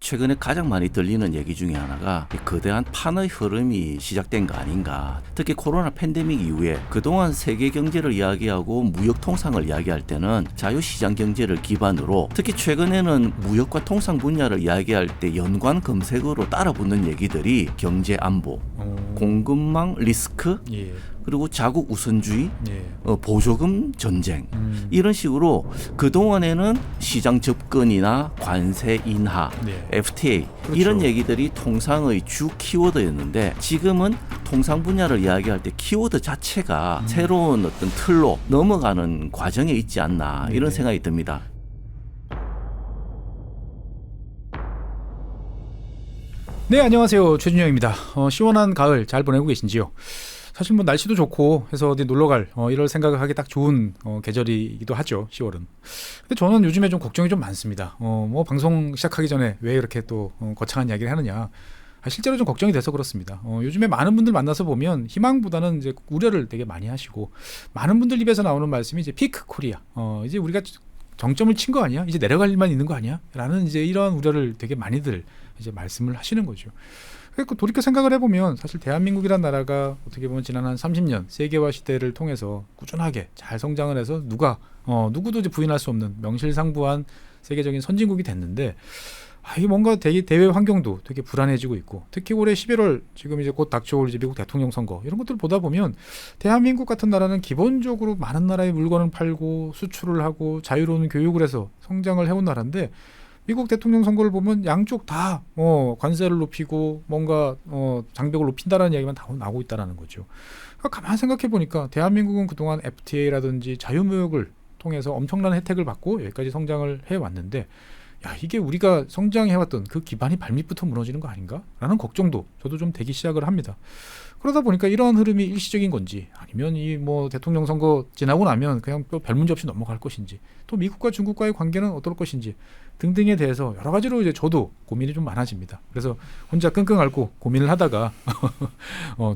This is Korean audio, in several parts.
최근에 가장 많이 들리는 얘기 중에 하나가 거대한 판의 흐름이 시작된 거 아닌가. 특히 코로나 팬데믹 이후에 그동안 세계 경제를 이야기하고 무역 통상을 이야기할 때는 자유시장 경제를 기반으로, 특히 최근에는 무역과 통상 분야를 이야기할 때 연관 검색어로 따라붙는 얘기들이 경제 안보, 공급망 리스크, 예. 그리고 자국 우선주의, 예. 보조금 전쟁, 이런 식으로 그동안에는 시장 접근이나 관세 인하, 네. FTA 그렇죠. 이런 얘기들이 통상의 주 키워드였는데, 지금은 통상 분야를 이야기할 때 키워드 자체가 새로운 어떤 틀로 넘어가는 과정에 있지 않나, 이런 생각이 듭니다. 네, 안녕하세요. 최준영입니다. 시원한 가을 잘 보내고 계신지요? 사실 뭐 날씨도 좋고 해서 어디 놀러갈 이럴 생각을 하기 딱 좋은 계절이기도 하죠, 10월은. 근데 저는 요즘에 좀 걱정이 좀 많습니다. 뭐 방송 시작하기 전에 왜 이렇게 또 거창한 이야기를 하느냐. 실제로 좀 걱정이 돼서 그렇습니다. 요즘에 많은 분들 만나서 보면 희망보다는 이제 우려를 되게 많이 하시고, 많은 분들 입에서 나오는 말씀이 이제 피크 코리아. 이제 우리가 정점을 친 거 아니야? 이제 내려갈 일만 있는 거 아니야? 라는 이제 이런 우려를 되게 많이들 이제 말씀을 하시는 거죠. 그러니까 돌이켜 생각을 해보면 사실 대한민국이란 나라가 어떻게 보면 지난 한 30년 세계화 시대를 통해서 꾸준하게 잘 성장을 해서 누구도 이제 부인할 수 없는 명실상부한 세계적인 선진국이 됐는데, 이게 뭔가 되게 대외 환경도 되게 불안해지고 있고, 특히 올해 11월 지금 이제 곧 닥쳐올 이제 미국 대통령 선거 이런 것들 보다 보면 대한민국 같은 나라는 기본적으로 많은 나라의 물건을 팔고 수출을 하고 자유로운 교육을 해서 성장을 해온 나라인데, 미국 대통령 선거를 보면 양쪽 다 관세를 높이고 뭔가 장벽을 높인다라는 이야기만 다 나오고 있다는 거죠. 그러니까 가만히 생각해 보니까 대한민국은 그동안 FTA라든지 자유무역을 통해서 엄청난 혜택을 받고 여기까지 성장을 해왔는데, 이게 우리가 성장해왔던 그 기반이 발밑부터 무너지는 거 아닌가? 라는 걱정도 저도 좀 되기 시작을 합니다. 그러다 보니까 이러한 흐름이 일시적인 건지, 아니면 이 뭐 대통령 선거 지나고 나면 그냥 또 별 문제 없이 넘어갈 것인지, 또 미국과 중국과의 관계는 어떨 것인지 등등에 대해서 여러 가지로 이제 저도 고민이 좀 많아집니다. 그래서 혼자 끙끙 앓고 고민을 하다가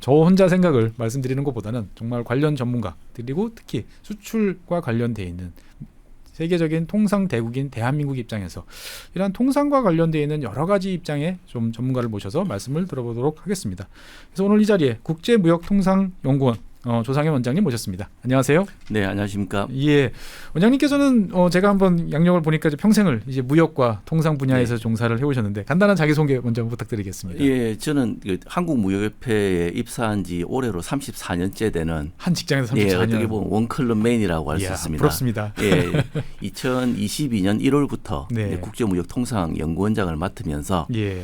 저 혼자 생각을 말씀드리는 것보다는 정말 관련 전문가, 그리고 특히 수출과 관련되어 있는 세계적인 통상 대국인 대한민국 입장에서 이러한 통상과 관련되어 있는 여러 가지 입장의 좀 전문가를 모셔서 말씀을 들어보도록 하겠습니다. 그래서 오늘 이 자리에 국제무역통상연구원 조상현 원장님 모셨습니다. 안녕하세요. 네, 안녕하십니까. 예, 원장님께서는 제가 한번 양력을 보니까 이제 평생을 이제 무역과 통상 분야에서 종사를 해오셨는데, 간단한 자기소개 먼저 부탁드리겠습니다. 예, 저는 한국무역협회에 입사한 지 올해로 34년째 되는 한 직장에서 34년. 예, 어떻게 보면 원클럽맨이라고 할 수 있습니다. 부럽습니다. 예, 2022년 1월부터 네. 국제무역통상연구원장을 맡으면서 예.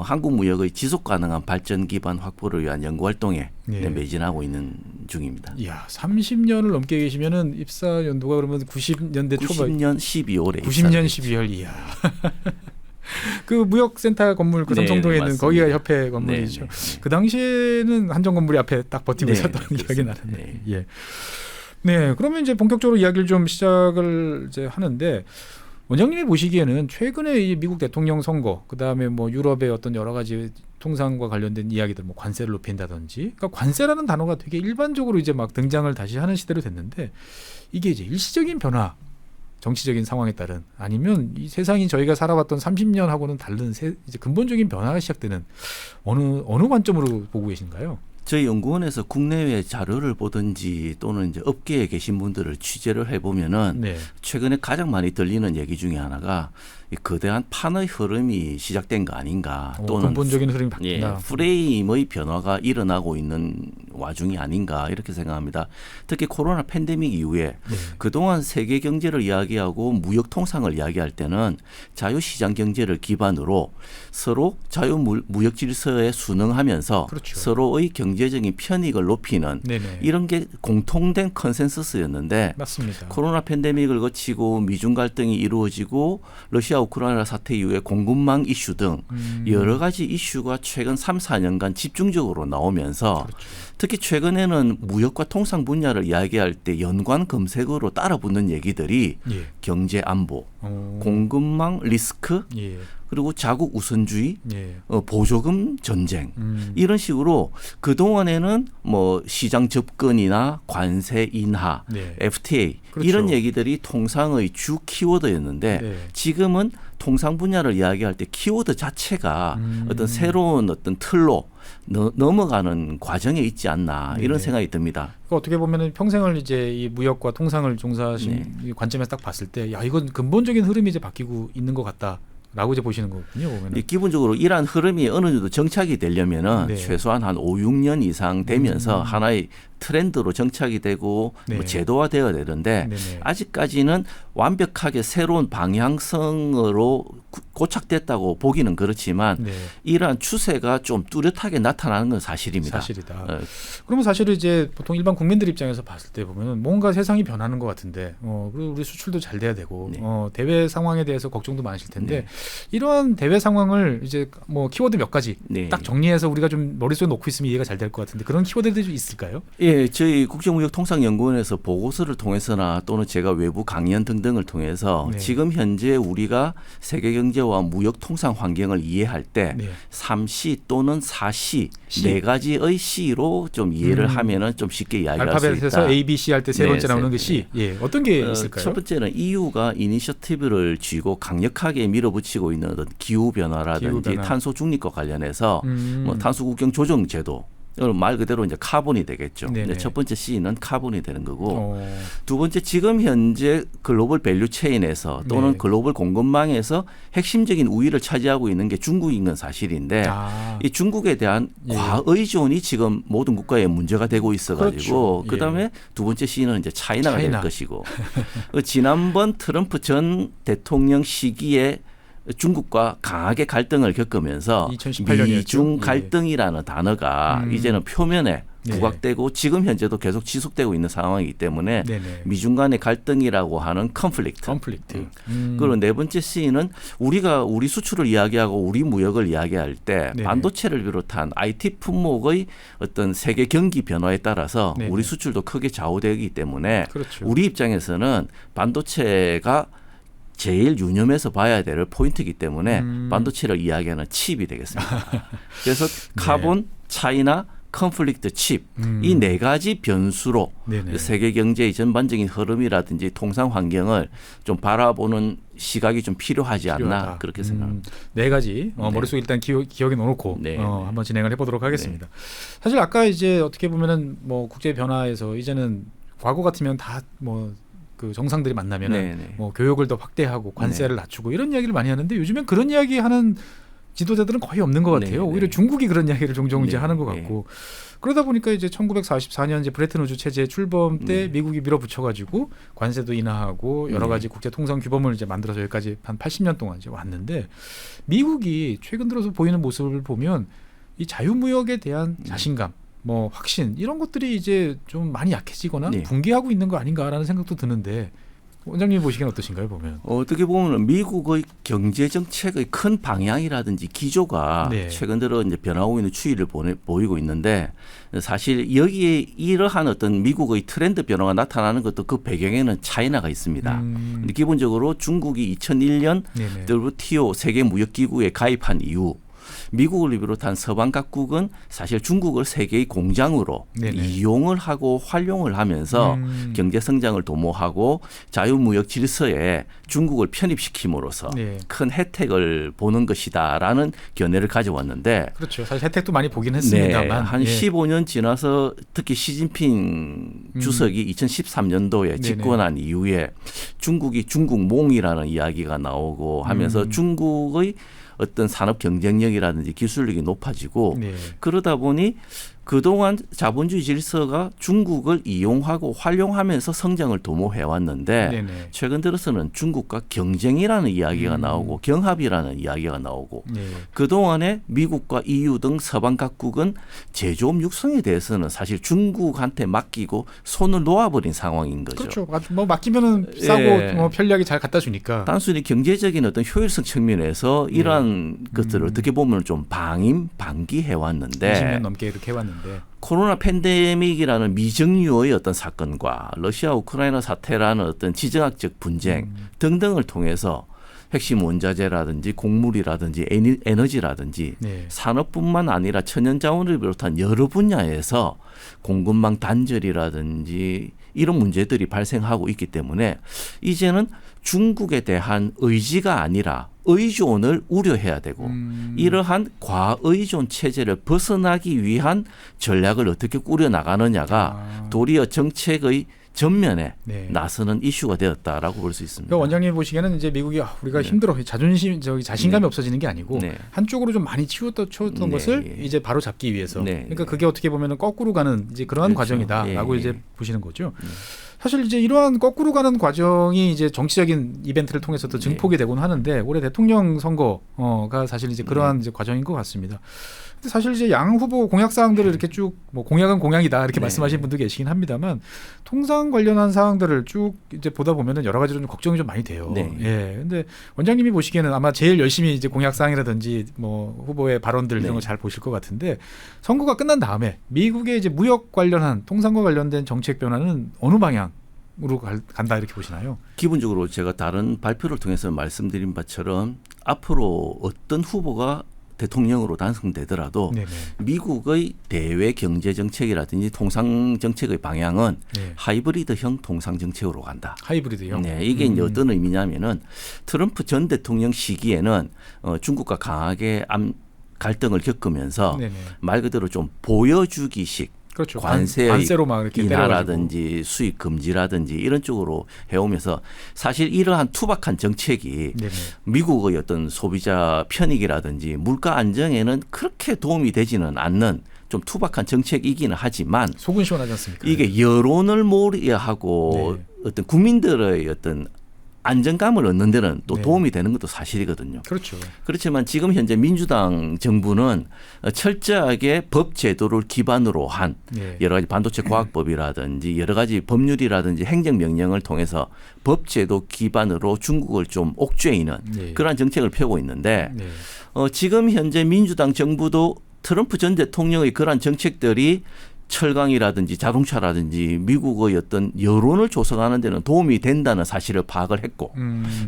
한국 무역의 지속 가능한 발전 기반 확보를 위한 연구 활동에 예. 매진하고 있는 중입니다. 이야, 30년을 넘게 계시면은 입사 연도가 그러면 90년대 초반. 90년 12월에 90년 12월. 이야. 그 무역센터 건물 그 네, 삼성동에 있는 맞습니다. 거기가 협회 건물이죠. 네, 네. 그 당시에는 한정 건물이 앞에 딱 버티고 네, 있었던 기억이 그렇습니다. 나는데. 예. 네, 그러면 이제 본격적으로 이야기를 좀 시작을 이제 하는데, 원장님이 보시기에는 최근에 이 미국 대통령 선거, 그 다음에 뭐 유럽의 어떤 여러 가지 통상과 관련된 이야기들, 뭐 관세를 높인다든지, 그러니까 관세라는 단어가 되게 일반적으로 이제 막 등장을 다시 하는 시대로 됐는데, 이게 이제 일시적인 변화, 정치적인 상황에 따른, 아니면 이 세상이 저희가 살아왔던 30년하고는 다른 이제 근본적인 변화가 시작되는 어느 관점으로 보고 계신가요? 저희 연구원에서 국내외 자료를 보든지 또는 이제 업계에 계신 분들을 취재를 해보면은 네. 최근에 가장 많이 들리는 얘기 중에 하나가 이 거대한 판의 흐름이 시작된 거 아닌가, 또는 근본적인 흐름이 바뀐다. 프레임의 변화가 일어나고 있는 와중이 아닌가, 이렇게 생각합니다. 특히 코로나 팬데믹 이후에 네. 그동안 세계 경제를 이야기하고 무역 통상을 이야기할 때는 자유시장 경제를 기반으로 서로 자유무역 질서에 순응하면서 그렇죠. 서로의 경제적인 편익을 높이는 네네. 이런 게 공통된 컨센서스였는데, 맞습니다. 코로나 팬데믹을 거치고 미중 갈등이 이루어지고 러시아 우크라이나 사태 이후에 공급망 이슈 등 여러 가지 이슈가 최근 3, 4년간 집중적으로 나오면서, 그렇죠. 특히 최근에는 무역과 통상 분야를 이야기할 때 연관 검색어로 따라붙는 얘기들이 예. 경제 안보, 오. 공급망 리스크, 예. 그리고 자국 우선주의, 예. 보조금 전쟁 이런 식으로 그 동안에는 뭐 시장 접근이나 관세 인하, 네. FTA 그렇죠. 이런 얘기들이 통상의 주 키워드였는데 네. 지금은 통상 분야를 이야기할 때 키워드 자체가 어떤 새로운 어떤 틀로 넘어가는 과정에 있지 않나 이런 네. 생각이 듭니다. 그러니까 어떻게 보면은 평생을 이제 이 무역과 통상을 종사하신 네. 이 관점에서 딱 봤을 때, 야 이건 근본적인 흐름이 이제 바뀌고 있는 것 같다라고 이제 보시는 거군요. 보면은. 기본적으로 이러한 흐름이 어느 정도 정착이 되려면은 네. 최소한 한 5, 6년 이상 되면서 하나의 트렌드로 정착이 되고 네. 뭐 제도화되어야 되는데 네네. 아직까지는 완벽하게 새로운 방향성으로 고착됐다고 보기는 그렇지만 네. 이러한 추세가 좀 뚜렷하게 나타나는 건 사실입니다. 사실이다. 어, 그러면 사실 이제 보통 일반 국민들 입장에서 봤을 때 보면은 뭔가 세상이 변하는 것 같은데, 그리고 우리 수출도 잘 돼야 되고, 네. 대외 상황에 대해서 걱정도 많으실 텐데, 네. 이러한 대외 상황을 이제 뭐 키워드 몇 가지 네. 딱 정리해서 우리가 좀 머릿속에 놓고 있으면 이해가 잘 될 것 같은데 그런 키워드들이 좀 있을까요? 예, 저희 국제무역통상연구원에서 보고서를 통해서나 또는 제가 외부 강연 등등을 통해서 네. 지금 현재 우리가 세계 경제와 무역 통상 환경을 이해할 때 네. 3C 또는 4C C. 네 가지의 C로 좀 이해를 하면은 좀 쉽게 이야기할 수 있다. 알파벳에서 A, B, C 할 때 세 네, 번째 나오는 게 세- C. 예, 어떤 게 있을까요? 첫 번째는 EU가 이니셔티브를 쥐고 강력하게 밀어붙이고 있는 어떤 기후 변화라든지 기후 변화. 탄소 중립과 관련해서 뭐 탄소 국경 조정 제도 이건 말 그대로 이제 카본이 되겠죠. 네네. 이제 첫 번째 C는 카본이 되는 거고 어, 두 번째 지금 현재 글로벌 밸류 체인에서 또는 네. 글로벌 공급망에서 핵심적인 우위를 차지하고 있는 게 중국인 건 사실인데 아, 이 중국에 대한 예. 과의존이 지금 모든 국가에 문제가 되고 있어가지고 그렇죠. 그다음에 두 번째 C는 이제 차이나가 차이나. 될 것이고 지난번 트럼프 전 대통령 시기에 중국과 강하게 갈등을 겪으면서 2018 년이었죠. 미중 예. 갈등이라는 단어가 이제는 표면에 네. 부각되고 지금 현재도 계속 지속되고 있는 상황이기 때문에 네네. 미중 간의 갈등이라고 하는 컨플릭트. 컨플릭트. 그리고 네 번째 C는 우리가 우리 수출을 이야기하고 우리 무역을 이야기할 때 네네. 반도체를 비롯한 IT 품목의 어떤 세계 경기 변화에 따라서 네네. 우리 수출도 크게 좌우되기 때문에 그렇죠. 우리 입장에서는 반도체가 제일 유념해서 봐야 될 포인트이기 때문에 반도체를 이야기하는 칩이 되겠습니다. 그래서 카본, 차이나, 컨플릭트, 칩 이 네 가지 변수로 네네. 세계 경제의 전반적인 흐름이라든지 통상 환경을 좀 바라보는 시각이 좀 필요하지 않나 필요하다. 그렇게 생각합니다. 네 가지 네. 머릿속에 일단 기억에 넣어놓고 네. 한번 진행을 해보도록 하겠습니다. 사실 아까 이제 어떻게 보면은 뭐 국제 변화에서 이제는 과거 같으면 다 뭐 그 정상들이 만나면은 네, 네. 뭐 교역을 더 확대하고 관세를 낮추고 이런 이야기를 많이 하는데 요즘엔 그런 이야기 하는 지도자들은 거의 없는 것 같아요. 네, 오히려 네. 중국이 그런 이야기를 종종 이제 네, 하는 것 네. 같고 그러다 보니까 이제 1944년 이제 브레튼 우즈 체제 출범 때 미국이 밀어붙여가지고 관세도 인하하고 여러 네. 가지 국제 통상 규범을 이제 만들어서 여기까지 한 80년 동안 이제 왔는데 미국이 최근 들어서 보이는 모습을 보면 이 자유무역에 대한 자신감, 뭐 확신 이런 것들이 이제 좀 많이 약해지거나 네. 붕괴하고 있는 거 아닌가라는 생각도 드는데 원장님 보시기엔 어떠신가요, 보면? 어떻게 보면 미국의 경제 정책의 큰 방향이라든지 기조가 네. 최근 들어 이제 변하고 있는 추이를 보이고 있는데 사실 여기에 이러한 어떤 미국의 트렌드 변화가 나타나는 것도 그 배경에는 차이나가 있습니다. 근데 기본적으로 중국이 2001년 네네. WTO 세계 무역 기구에 가입한 이후 미국을 비롯한 서방 각국은 사실 중국을 세계의 공장으로 네네. 이용을 하고 활용을 하면서 경제 성장을 도모하고 자유무역 질서에 중국을 편입시킴으로써 네. 큰 혜택을 보는 것이다라는 견해를 가져왔는데 그렇죠. 사실 혜택도 많이 보긴 네, 했습니다만 한 예. 15년 지나서 특히 시진핑 주석이 2013년도에 집권한 이후에 중국이 중국몽이라는 이야기가 나오고 하면서 중국의 어떤 산업 경쟁력이라든지 기술력이 높아지고 네. 그러다 보니 그동안 자본주의 질서가 중국을 이용하고 활용하면서 성장을 도모해 왔는데 네네. 최근 들어서는 중국과 경쟁이라는 이야기가 나오고 경합이라는 이야기가 나오고 네. 그동안에 미국과 EU 등 서방 각국은 제조업 육성에 대해서는 사실 중국한테 맡기고 손을 놓아버린 상황인 거죠. 그렇죠. 뭐 맡기면은 싸고 예. 뭐 편리하게 잘 갖다 주니까. 단순히 경제적인 어떤 효율성 측면에서 이러한 것들을 어떻게 보면 좀 방임방기해 왔는데 20년 넘게 이렇게 해왔는데. 코로나 팬데믹이라는 미정유의 어떤 사건과 러시아 우크라이나 사태라는 어떤 지정학적 분쟁 등등을 통해서 핵심 원자재라든지 곡물이라든지 에너지라든지 네. 산업뿐만 아니라 천연자원을 비롯한 여러 분야에서 공급망 단절이라든지 이런 문제들이 발생하고 있기 때문에 이제는 중국에 대한 의지가 아니라 의존을 우려해야 되고 이러한 과의존 체제를 벗어나기 위한 전략을 어떻게 꾸려나가느냐가 도리어 정책의 전면에 네. 나서는 이슈가 되었다라고 볼 수 있습니다. 그러니까 원장님 보시기에는 이제 미국이 우리가 힘들어 자존심 자신감이 네. 없어지는 게 아니고 네. 한쪽으로 좀 많이 치웠던 네. 것을 이제 바로 잡기 위해서 네. 그러니까 그게 어떻게 보면은 거꾸로 가는 이제 그러한 그렇죠. 과정이다라고 예. 이제 보시는 거죠. 사실 이제 이러한 거꾸로 가는 과정이 이제 정치적인 이벤트를 통해서도 증폭이 되곤 하는데 올해 대통령 선거가 사실 이제 그러한 이제 과정인 것 같습니다. 근데 사실 이제 양 후보 공약 사항들을 이렇게 쭉 뭐 공약은 공약이다 이렇게 네. 말씀하시는 분도 계시긴 합니다만 통상 관련한 사항들을 쭉 이제 보다 보면은 여러 가지로 좀 걱정이 좀 많이 돼요. 네. 예. 근데 원장님이 보시기에는 아마 제일 열심히 이제 공약 사항이라든지 뭐 후보의 발언들 이런 네. 거 잘 보실 것 같은데 선거가 끝난 다음에 미국의 이제 무역 관련한 통상과 관련된 정책 변화는 어느 방향으로 간다 이렇게 보시나요? 기본적으로 제가 다른 발표를 통해서 말씀드린 바처럼 앞으로 어떤 후보가 대통령으로 당선되더라도 네네. 미국의 대외 경제 정책이라든지 통상 정책의 방향은 네. 하이브리드형 통상 정책으로 간다. 하이브리드요. 네, 이게 이제 어떤 의미냐면은 트럼프 전 대통령 시기에는 중국과 강하게 갈등을 겪으면서 네네. 말 그대로 좀 보여주기식 그렇죠. 관세의 관세로 막 이렇게 때려가지고. 인하라든지 수입 금지라든지 이런 쪽으로 해오면서 사실 이러한 투박한 정책이 네네. 미국의 어떤 소비자 편익이라든지 물가 안정에는 그렇게 도움이 되지는 않는 좀 투박한 정책이기는 하지만 속은 시원하지 않습니까? 이게 여론을 몰이하고 네. 어떤 국민들의 어떤 안정감을 얻는 데는 또 네. 도움이 되는 것도 사실이거든요. 그렇죠. 그렇지만 지금 현재 민주당 정부는 철저하게 법 제도를 기반으로 한 네. 여러 가지 반도체 과학법이라든지 여러 가지 법률이라든지 행정명령을 통해서 법 제도 기반으로 중국을 좀 옥죄이는 네. 그러한 정책을 펴고 있는데 네. 지금 현재 민주당 정부도 트럼프 전 대통령의 그러한 정책들이 철강이라든지 자동차라든지 미국의 어떤 여론을 조성하는 데는 도움이 된다는 사실을 파악을 했고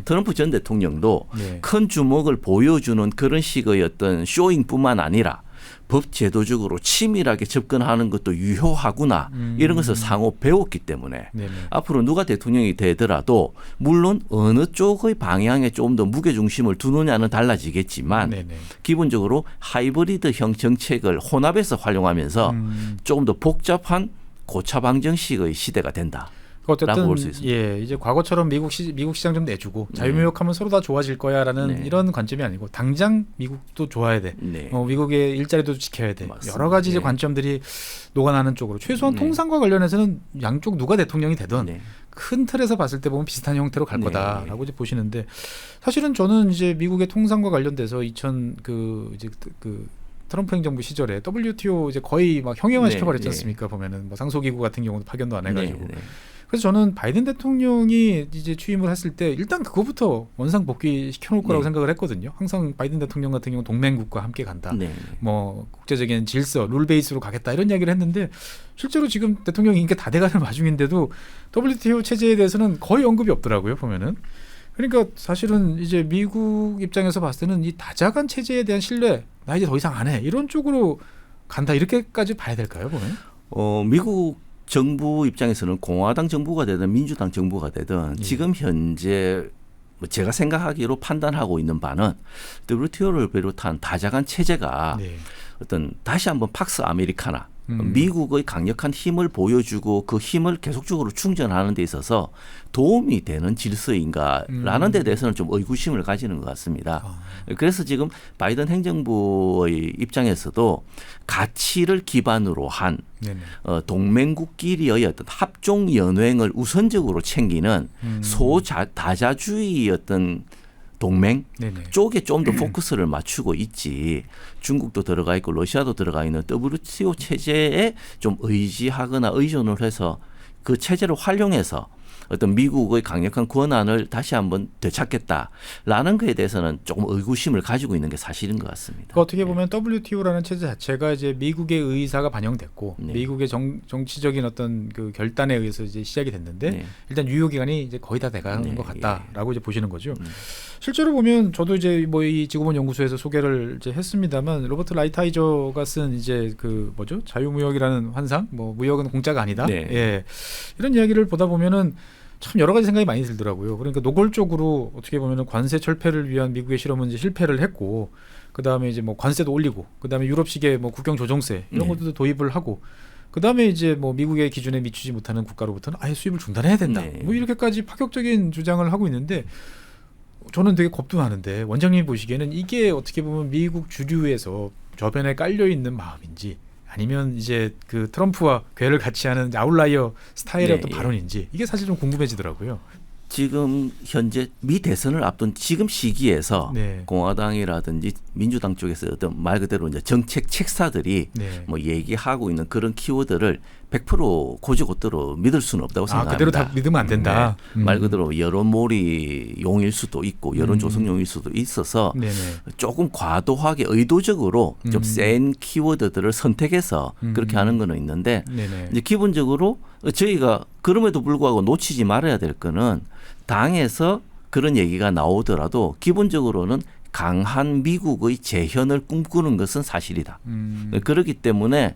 트럼프 전 대통령도 네. 큰 주목을 보여주는 그런 식의 어떤 쇼잉뿐만 아니라 법 제도적으로 치밀하게 접근하는 것도 유효하구나 이런 것을 상호 배웠기 때문에 네네. 앞으로 누가 대통령이 되더라도 물론 어느 쪽의 방향에 조금 더 무게중심을 두느냐는 달라지겠지만 네네. 기본적으로 하이브리드형 정책을 혼합해서 활용하면서 조금 더 복잡한 고차 방정식의 시대가 된다. 어쨌든 볼 수 있습니다. 예, 이제 과거처럼 미국 시장 좀 내주고 자유무역하면 서로 다 좋아질 거야라는 네. 이런 관점이 아니고 당장 미국도 좋아야 돼. 네. 미국의 일자리도 지켜야 돼. 맞습니다. 여러 가지 이제 네. 관점들이 녹아나는 쪽으로 최소한 네. 통상과 관련해서는 양쪽 누가 대통령이 되든 네. 큰 틀에서 봤을 때 보면 비슷한 형태로 갈 네. 거다라고 이제 보시는데 사실은 저는 이제 미국의 통상과 관련돼서 그 트럼프 행정부 시절에 WTO 이제 거의 막 형해화 시켜버렸지 네. 않습니까? 보면은 뭐 상소기구 같은 경우도 파견도 안 해가지고. 네. 네. 그래서 저는 바이든 대통령이 이제 취임을 했을 때 일단 그거부터 원상 복귀 시켜놓을 거라고 네. 생각을 했거든요. 항상 바이든 대통령 같은 경우 동맹국과 함께 간다. 네. 뭐 국제적인 질서, 룰 베이스로 가겠다 이런 이야기를 했는데 실제로 지금 대통령이 인기가 다 돼가는 와중인데도 WTO 체제에 대해서는 거의 언급이 없더라고요. 보면은. 그러니까 사실은 이제 미국 입장에서 봤을 때는 이 다자간 체제에 대한 신뢰 나 이제 더 이상 안 해 이런 쪽으로 간다 이렇게까지 봐야 될까요? 보면? 미국 정부 입장에서는 공화당 정부가 되든 민주당 정부가 되든 지금 현재 제가 생각하기로 판단하고 있는 바는 WTO를 비롯한 다자간 체제가 네. 어떤 다시 한번 팍스 아메리카나 미국의 강력한 힘을 보여주고 그 힘을 계속적으로 충전하는 데 있어서 도움이 되는 질서인가라는 데 대해서는 좀 의구심을 가지는 것 같습니다. 그래서 지금 바이든 행정부의 입장에서도 가치를 기반으로 한 동맹국끼리의 어떤 합종 연횡을 우선적으로 챙기는 다자주의 어떤 동맹 네네. 쪽에 좀 더 포커스를 맞추고 있지 중국도 들어가 있고 러시아도 들어가 있는 WTO 체제에 좀 의지하거나 의존을 해서 그 체제를 활용해서 어떤 미국의 강력한 권한을 다시 한번 되찾겠다라는 것에 대해서는 조금 의구심을 가지고 있는 게 사실인 것 같습니다. 그러니까 어떻게 보면 WTO라는 체제 자체가 이제 미국의 의사가 반영됐고 네. 미국의 정치적인 어떤 그 결단에 의해서 이제 시작이 됐는데 네. 일단 유효 기간이 이제 거의 다 돼가는 네. 것 같다라고 이제 보시는 거죠. 실제로 보면 저도 이제 뭐 이 지구본 연구소에서 소개를 이제 했습니다만 로버트 라이트하이저가 쓴 이제 그 뭐죠 자유무역이라는 환상, 뭐 무역은 공짜가 아니다. 네. 예. 이런 이야기를 보다 보면은 참 여러 가지 생각이 많이 들더라고요. 그러니까 노골적으로 어떻게 보면은 관세 철폐를 위한 미국의 실험은 이제 실패를 했고, 그 다음에 이제 뭐 관세도 올리고, 그 다음에 유럽식의 뭐 국경 조정세 이런 네. 것들도 도입을 하고, 그 다음에 이제 뭐 미국의 기준에 미치지 못하는 국가로부터는 아예 수입을 중단해야 된다. 네. 뭐 이렇게까지 파격적인 주장을 하고 있는데. 저는 되게 겁도 나는데 원장님이 보시기에는 이게 어떻게 보면 미국 주류에서 저변에 깔려 있는 마음인지 아니면 이제 그 트럼프와 궤를 같이 하는 아웃라이어 스타일의 네, 어떤 발언인지 이게 사실 좀 궁금해지더라고요. 지금 현재 미 대선을 앞둔 지금 시기에서 네. 공화당이라든지 민주당 쪽에서 어떤 말 그대로 이제 정책 책사들이 네. 뭐 얘기하고 있는 그런 키워드를 100% 고지고대로 믿을 수는 없다고 생각합니다. 그대로 다 믿으면 안 된다. 네. 말 그대로 여론몰이용일 수도 있고 여론 조성용일 수도 있어서 네네. 조금 과도하게 의도적으로 좀 센 키워드들을 선택해서 그렇게 하는 거는 있는데 네네. 이제 기본적으로 저희가 그럼에도 불구하고 놓치지 말아야 될 거는 당에서 그런 얘기가 나오더라도 기본적으로는 강한 미국의 재현을 꿈꾸는 것은 사실이다. 그렇기 때문에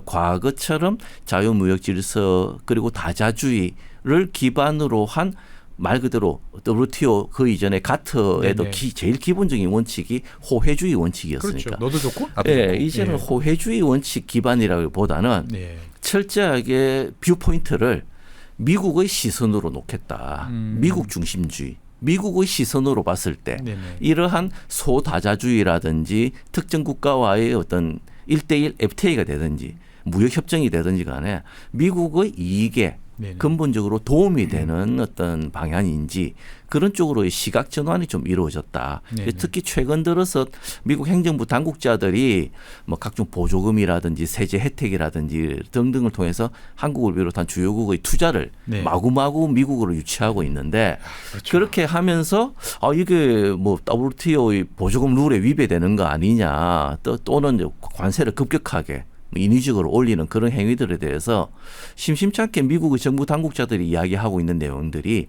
과거처럼 자유무역 질서 그리고 다자주의를 기반으로 한 말 그대로 WTO 그 이전에 가트에도 네네. 제일 기본적인 원칙이 호혜주의 원칙이었으니까. 그렇죠. 너도 좋고 나도 예, 좋고. 이제는 예. 호혜주의 원칙 기반이라기보다는 네. 철저하게 뷰포인트를 미국의 시선으로 놓겠다. 미국 중심주의. 미국의 시선으로 봤을 때 네네. 이러한 소다자주의라든지 특정 국가와의 어떤 1대1 FTA가 되든지 무역협정이 되든지 간에 미국의 이익에 네네. 근본적으로 도움이 되는 어떤 방향인지 그런 쪽으로의 시각 전환이 좀 이루어졌다. 네네. 특히 최근 들어서 미국 행정부 당국자들이 뭐 각종 보조금이라든지 세제 혜택이라든지 등등을 통해서 한국을 비롯한 주요국의 투자를 네. 마구마구 미국으로 유치하고 있는데 그렇죠. 그렇게 하면서 이게 뭐 WTO의 보조금 룰에 위배되는 거 아니냐 또는 이제 관세를 급격하게 인위적으로 올리는 그런 행위들에 대해서 심심찮게 미국의 정부 당국자들이 이야기하고 있는 내용들이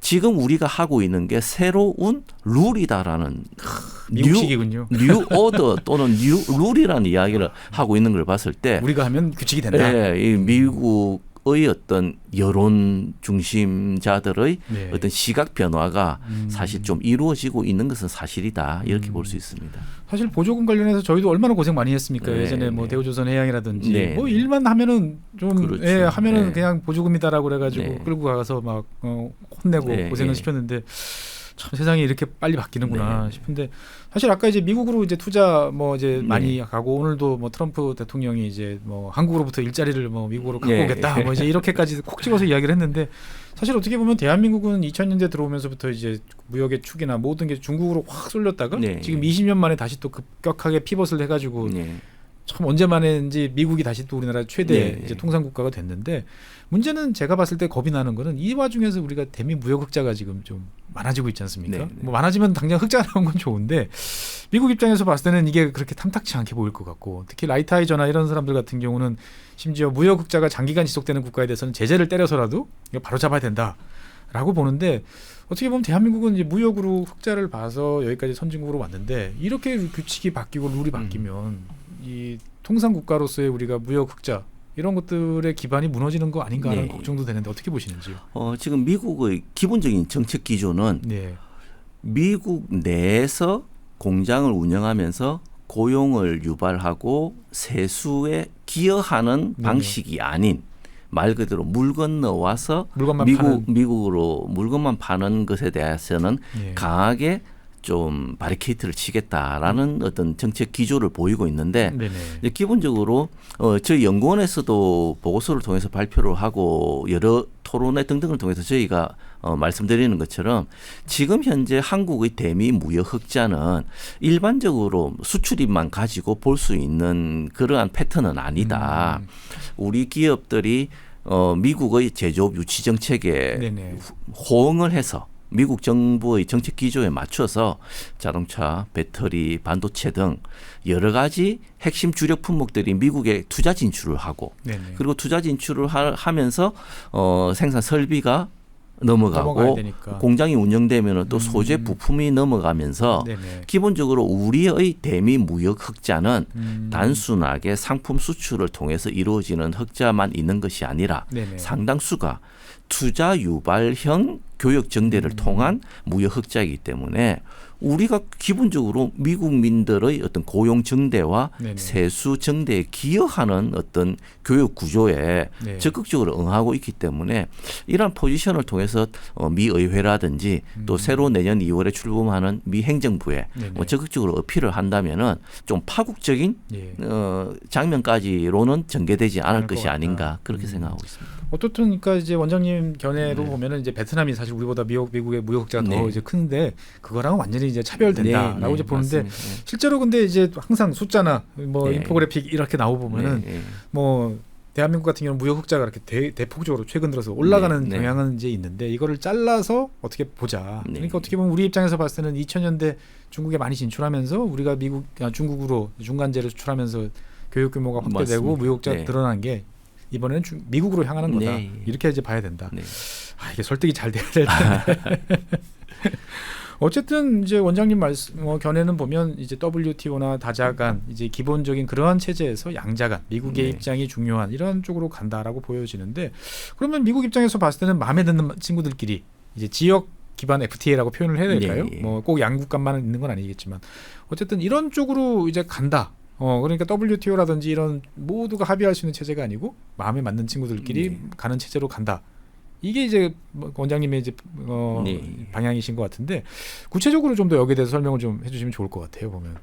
지금 우리가 하고 있는 게 새로운 룰이다라는 미국식이군요. 뉴 오더 또는 뉴 룰이라는 이야기를 하고 있는 걸 봤을 때 우리가 하면 규칙이 된다. 이 미국의 어떤 여론 중심자들의 네. 어떤 시각 변화가 사실 좀 이루어지고 있는 것은 사실이다 이렇게 볼 수 있습니다. 사실 보조금 관련해서 저희도 얼마나 고생 많이 했습니까? 네, 예전에 뭐 네. 대우조선해양이라든지 네, 뭐 네. 일만 하면은 좀 그렇죠. 예, 하면은 네. 그냥 보조금이다라고 그래가지고 네. 끌고 가서 막 혼내고 네, 고생을 네. 시켰는데 참 세상이 이렇게 빨리 바뀌는구나 네. 싶은데 사실 아까 이제 미국으로 이제 투자 뭐 이제 네. 많이 가고 오늘도 뭐 트럼프 대통령이 이제 뭐 한국으로부터 일자리를 뭐 미국으로 갖고 네. 오겠다 뭐 이제 이렇게까지 콕 찍어서 이야기를 했는데 사실 어떻게 보면 대한민국은 2000년대 들어오면서부터 이제 무역의 축이나 모든 게 중국으로 확 쏠렸다가 네. 지금 20년 만에 다시 또 급격하게 피벗을 해가지고 네. 참 언제 만에인지 미국이 다시 또 우리나라 최대 네. 이제 통상 국가가 됐는데 문제는 제가 봤을 때 겁이 나는 거는 이 와중에서 우리가 대미 무역 흑자가 지금 좀 많아지고 있지 않습니까? 네, 네. 뭐 많아지면 당장 흑자가 나온 건 좋은데 미국 입장에서 봤을 때는 이게 그렇게 탐탁치 않게 보일 것 같고 특히 라이트하이저나 이런 사람들 같은 경우는 심지어 무역 흑자가 장기간 지속되는 국가에 대해서는 제재를 때려서라도 이거 바로 잡아야 된다라고 보는데 어떻게 보면 대한민국은 이제 무역으로 흑자를 봐서 여기까지 선진국으로 왔는데 이렇게 규칙이 바뀌고 룰이 바뀌면 이 통상 국가로서의 우리가 무역 흑자 이런 것들의 기반이 무너지는 거 아닌가 하는 네. 걱정도 되는데 어떻게 보시는지요? 지금 미국의 기본적인 정책 기조는 네. 미국 내에서 공장을 운영하면서 고용을 유발하고 세수에 기여하는 네네. 방식이 아닌 말 그대로 물 건너와서 물건만 파는 미국으로 물건만 파는 것에 대해서는 예. 강하게 좀 바리케이트를 치겠다라는 어떤 정책 기조를 보이고 있는데 네네. 이제 기본적으로 저희 연구원에서도 보고서를 통해서 발표를 하고 여러 토론회 등등을 통해서 저희가 말씀드리는 것처럼 지금 현재 한국의 대미 무역 흑자는 일반적으로 수출입만 가지고 볼 수 있는 그러한 패턴은 아니다. 우리 기업들이 미국의 제조업 유치 정책에 네네. 호응을 해서 미국 정부의 정책 기조에 맞춰서 자동차, 배터리, 반도체 등 여러 가지 핵심 주력 품목들이 미국에 투자 진출을 하고 네네. 그리고 투자 진출을 하면서 생산 설비가 넘어가야 넘어가고 되니까. 공장이 운영되면 또 소재 부품이 넘어가면서 네네. 기본적으로 우리의 대미 무역 흑자는 음. 단순하게 상품 수출을 통해서 이루어지는 흑자만 있는 것이 아니라 네네. 상당수가 투자 유발형 교역 정대를 통한 무역 흑자이기 때문에 우리가 기본적으로 미국민들의 어떤 고용 정대와 네네. 세수 정대에 기여하는 어떤 교육 구조에 네. 적극적으로 응하고 있기 때문에 이러한 포지션을 통해서 미 의회라든지 또 새로 내년 2월에 출범하는 미 행정부에 네네. 적극적으로 어필을 한다면은 좀 파국적인 예. 장면까지로는 전개되지 않을 않을 것 것이 같다. 아닌가 그렇게 생각하고 있습니다. 어떻든 그러니까 이제 원장님 견해로 보면은 이제 베트남이 사실 우리보다 미국의 무역 흑자가 더 네. 이제 큰데 그거랑은 완전히 이제 차별된다라고 네, 이제 보는데 맞습니다. 실제로 근데 이제 항상 숫자나 뭐 네. 인포그래픽 이렇게 나오고 보면은 네, 네. 뭐 대한민국 같은 경우는 무역 흑자가 이렇게 대폭적으로 최근 들어서 올라가는 네, 네. 경향은 이제 있는데 이거를 잘라서 어떻게 보자. 네. 그러니까 어떻게 보면 우리 입장에서 봤을 때는 2000년대 중국에 많이 진출하면서 우리가 중국으로 중간재를 수출하면서 교육 규모가 확대되고 맞습니다. 무역 흑자 네. 늘어난 게 이번에는 미국으로 향하는 거다. 네. 이렇게 이제 봐야 된다. 네. 이게 설득이 잘 돼야 될 텐데. 어쨌든 이제 원장님 말씀 견해는 보면 이제 WTO나 다자간 이제 기본적인 그러한 체제에서 양자간 미국의 네. 입장이 중요한 이런 쪽으로 간다라고 보여지는데 그러면 미국 입장에서 봤을 때는 마음에 드는 친구들끼리 이제 지역 기반 FTA라고 표현을 해야 될까요? 네. 뭐 꼭 양국 간만 있는 건 아니겠지만 어쨌든 이런 쪽으로 이제 간다. 그러니까 WTO라든지 이런 모두가 합의할 수 있는 체제가 아니고 마음에 맞는 친구들끼리 네. 가는 체제로 간다. 이게 이제 원장님의 이제 네. 방향이신 것 같은데 구체적으로 좀 더 여기에 대해서 설명을 좀 해주시면 좋을 것 같아요. 보면.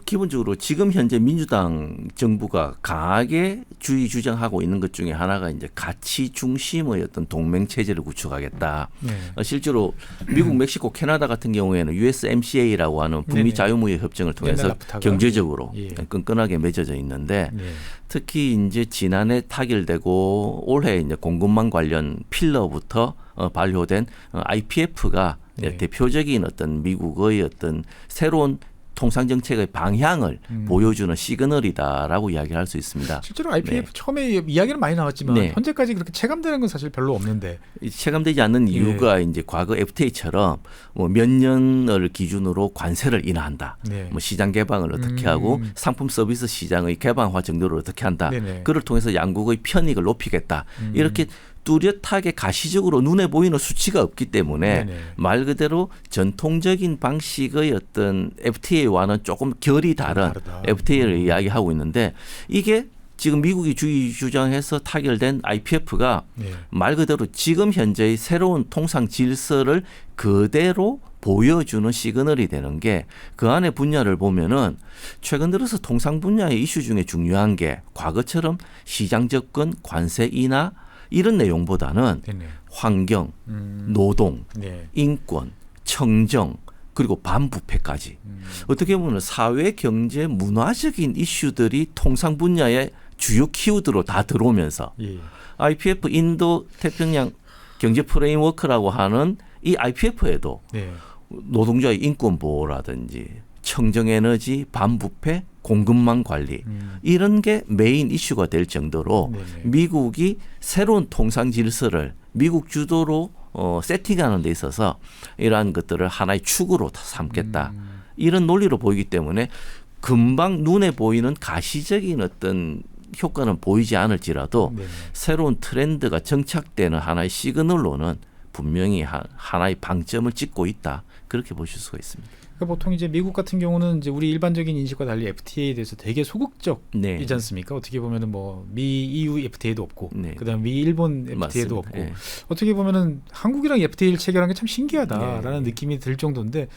기본적으로 지금 현재 민주당 정부가 강하게 주장하고 있는 것 중에 하나가 이제 가치 중심의 어떤 동맹 체제를 구축하겠다. 네. 실제로 미국, 멕시코, 캐나다 같은 경우에는 USMCA라고 하는 북미 네네. 자유무역 협정을 통해서 옛날 나프타가. 경제적으로 예. 끈끈하게 맺어져 있는데 네. 특히 이제 지난해 타결되고 올해 이제 공급망 관련 필러부터 발효된 IPF가 네. 대표적인 어떤 미국의 어떤 새로운 통상 정책의 방향을 보여주는 시그널이다라고 이야기할 수 있습니다. 실제로 IPF 네. 처음에 이야기는 많이 나왔지만 네. 현재까지 그렇게 체감되는 건 사실 별로 없는데. 체감되지 않는 이유가 이제 과거 FTA처럼 뭐 몇 년을 기준으로 관세를 인하한다. 네. 뭐 시장 개방을 어떻게 하고 상품 서비스 시장의 개방화 정도를 어떻게 한다. 네네. 그를 통해서 양국의 편익을 높이겠다. 이렇게 뚜렷하게 가시적으로 눈에 보이는 수치가 없기 때문에 네네. 말 그대로 전통적인 방식의 어떤 FTA와는 조금 결이 다른 다르다. FTA를 이야기하고 있는데 이게 지금 미국이 주장해서 타결된 IPF가 네. 말 그대로 지금 현재의 새로운 통상 질서를 그대로 보여주는 시그널이 되는 게 그 안에 분야를 보면은 최근 들어서 통상 분야의 이슈 중에 중요한 게 과거처럼 시장 접근, 관세 인하 이런 내용보다는 네네. 환경, 노동, 네. 인권, 청정 그리고 반부패까지 어떻게 보면 사회, 경제, 문화적인 이슈들이 통상 분야의 주요 키워드로 다 들어오면서 예. IPF 인도 태평양 경제 프레임워크라고 하는 이 IPF에도 네. 노동자의 인권 보호라든지 청정에너지, 반부패, 공급망 관리 이런 게 메인 이슈가 될 정도로 네네. 미국이 새로운 통상 질서를 미국 주도로 세팅하는 데 있어서 이러한 것들을 하나의 축으로 삼겠다. 이런 논리로 보이기 때문에 금방 눈에 보이는 가시적인 어떤 효과는 보이지 않을지라도 네네. 새로운 트렌드가 정착되는 하나의 시그널로는 분명히 하나의 방점을 찍고 있다. 그렇게 보실 수가 있습니다. 그러니까 보통 이제 미국 같은 경우는 이제 우리 일반적인 인식과 달리 FTA에 대해서 되게 소극적이지 네. 않습니까? 어떻게 보면은 뭐 미 EU FTA도 없고, 네. 그다음 미 일본 FTA도 맞습니다. 없고, 네. 어떻게 보면은 한국이랑 FTA를 체결한 게 참 신기하다라는 네. 느낌이 들 정도인데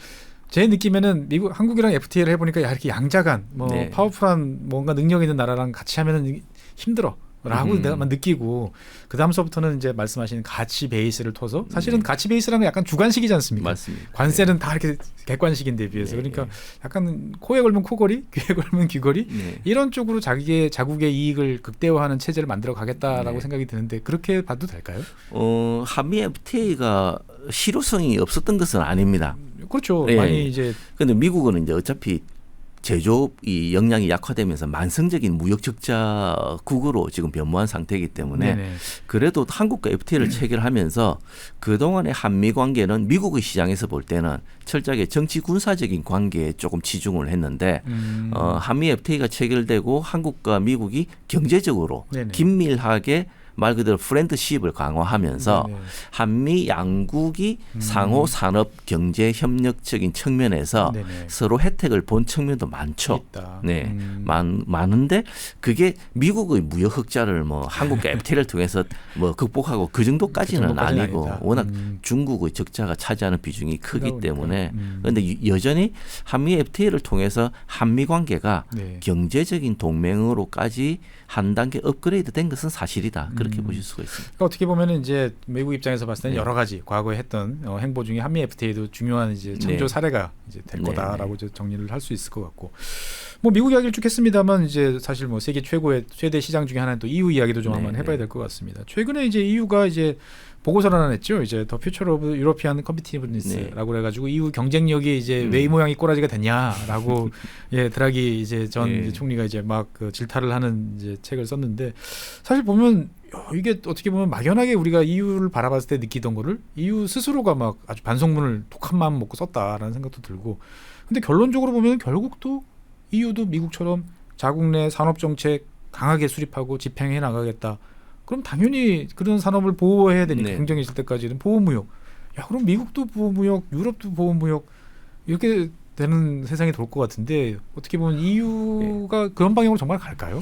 제 느낌에는 한국이랑 FTA를 해보니까 야, 이렇게 양자간, 뭐 네. 파워풀한 뭔가 능력 있는 나라랑 같이 하면은 힘들어. 라고 내가만 느끼고 그 다음서부터는 이제 말씀하시는 가치 베이스를 둬서 사실은 가치 베이스라는 게 약간 주관식이지 않습니까? 맞습니다. 관세는 다 이렇게 객관식인데 비해서 그러니까 약간 코에 걸면 코걸이, 귀에 걸면 귀걸이 이런 쪽으로 자국의 이익을 극대화하는 체제를 만들어 가겠다라고 생각이 드는데 그렇게 봐도 될까요? 한미 FTA가 실효성이 없었던 것은 아닙니다. 그렇죠. 예. 많이 이제 근데 미국은 이제 어차피 제조업이 역량이 약화되면서 만성적인 무역 적자국으로 지금 변모한 상태이기 때문에 네네. 그래도 한국과 FTA를 체결하면서 그동안의 한미 관계는 미국의 시장에서 볼 때는 철저하게 정치 군사적인 관계에 조금 치중을 했는데 한미 FTA가 체결되고 한국과 미국이 경제적으로 네네. 긴밀하게 말 그대로 프렌드십을 강화하면서 네네. 한미 양국이 상호 산업 경제 협력적인 측면에서 네네. 서로 혜택을 본 측면도 많죠. 있다. 네, 많은데 그게 미국의 무역 흑자를 뭐 한국과 FTA를 통해서 뭐 극복하고 그 정도까지는 정도까지는 아니고 아니다. 워낙 중국의 적자가 차지하는 비중이 크기 보니까. 때문에 그런데 여전히 한미 FTA를 통해서 한미 관계가 네. 경제적인 동맹으로까지 한 단계 업그레이드 된 것은 사실이다. 그렇게 보실 수가 있습니다. 그러니까 어떻게 보면은 이제 미국 입장에서 봤을 때는 네. 여러 가지 과거에 했던 행보 중에 한미 FTA도 중요한 이제 창조 네. 사례가 이제 될 네, 거다라고 이제 정리를 할 수 있을 것 같고 뭐 미국 이야기를 쭉 했습니다만 이제 사실 뭐 세계 최대 시장 중에 하나는 또 EU 이야기도 좀 네, 한번 네. 해봐야 될 것 같습니다. 최근에 이제 EU가 이제 보고서를 하나 냈죠. 이제 더 퓨처 오브 유로피안 컴피티브니스라고 해가지고 EU 경쟁력이 이제 왜 이 모양이 꼬라지가 됐냐라고 예 드라기 이제 전 네. 이제 총리가 이제 막 그 질타를 하는 이제 책을 썼는데 사실 보면 이게 어떻게 보면 막연하게 우리가 EU를 바라봤을 때 느끼던 거를 EU 스스로가 막 아주 반성문을 독한 마음 먹고 썼다라는 생각도 들고 근데 결론적으로 보면 결국 또 EU도 미국처럼 자국 내 산업 정책 강하게 수립하고 집행해 나가겠다. 그럼 당연히 그런 산업을 보호해야 되니까 네. 경쟁이 있을 때까지는 보호무역. 야 그럼 미국도 보호무역, 유럽도 보호무역 이렇게 되는 세상이 돌 것 같은데 어떻게 보면 EU가 그런 방향으로 정말 갈까요?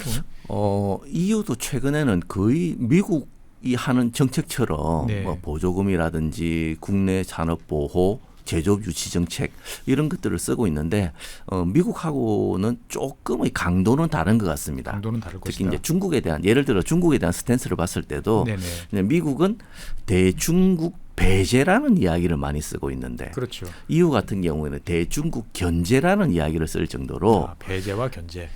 EU도 최근에는 거의 미국이 하는 정책처럼 네. 뭐 보조금이라든지 국내 산업 보호, 제조업 유치 정책 이런 것들을 쓰고 있는데 미국하고는 조금의 강도는 다른 것 같습니다. 강도는 다를 특히 것이다. 이제 중국에 대한 예를 들어 중국에 대한 스탠스를 봤을 때도 네네. 그냥 미국은 대중국 배제라는 이야기를 많이 쓰고 있는데 그렇죠. EU 같은 경우에는 대중국 견제라는 이야기를 쓸 정도로 배제와 견제.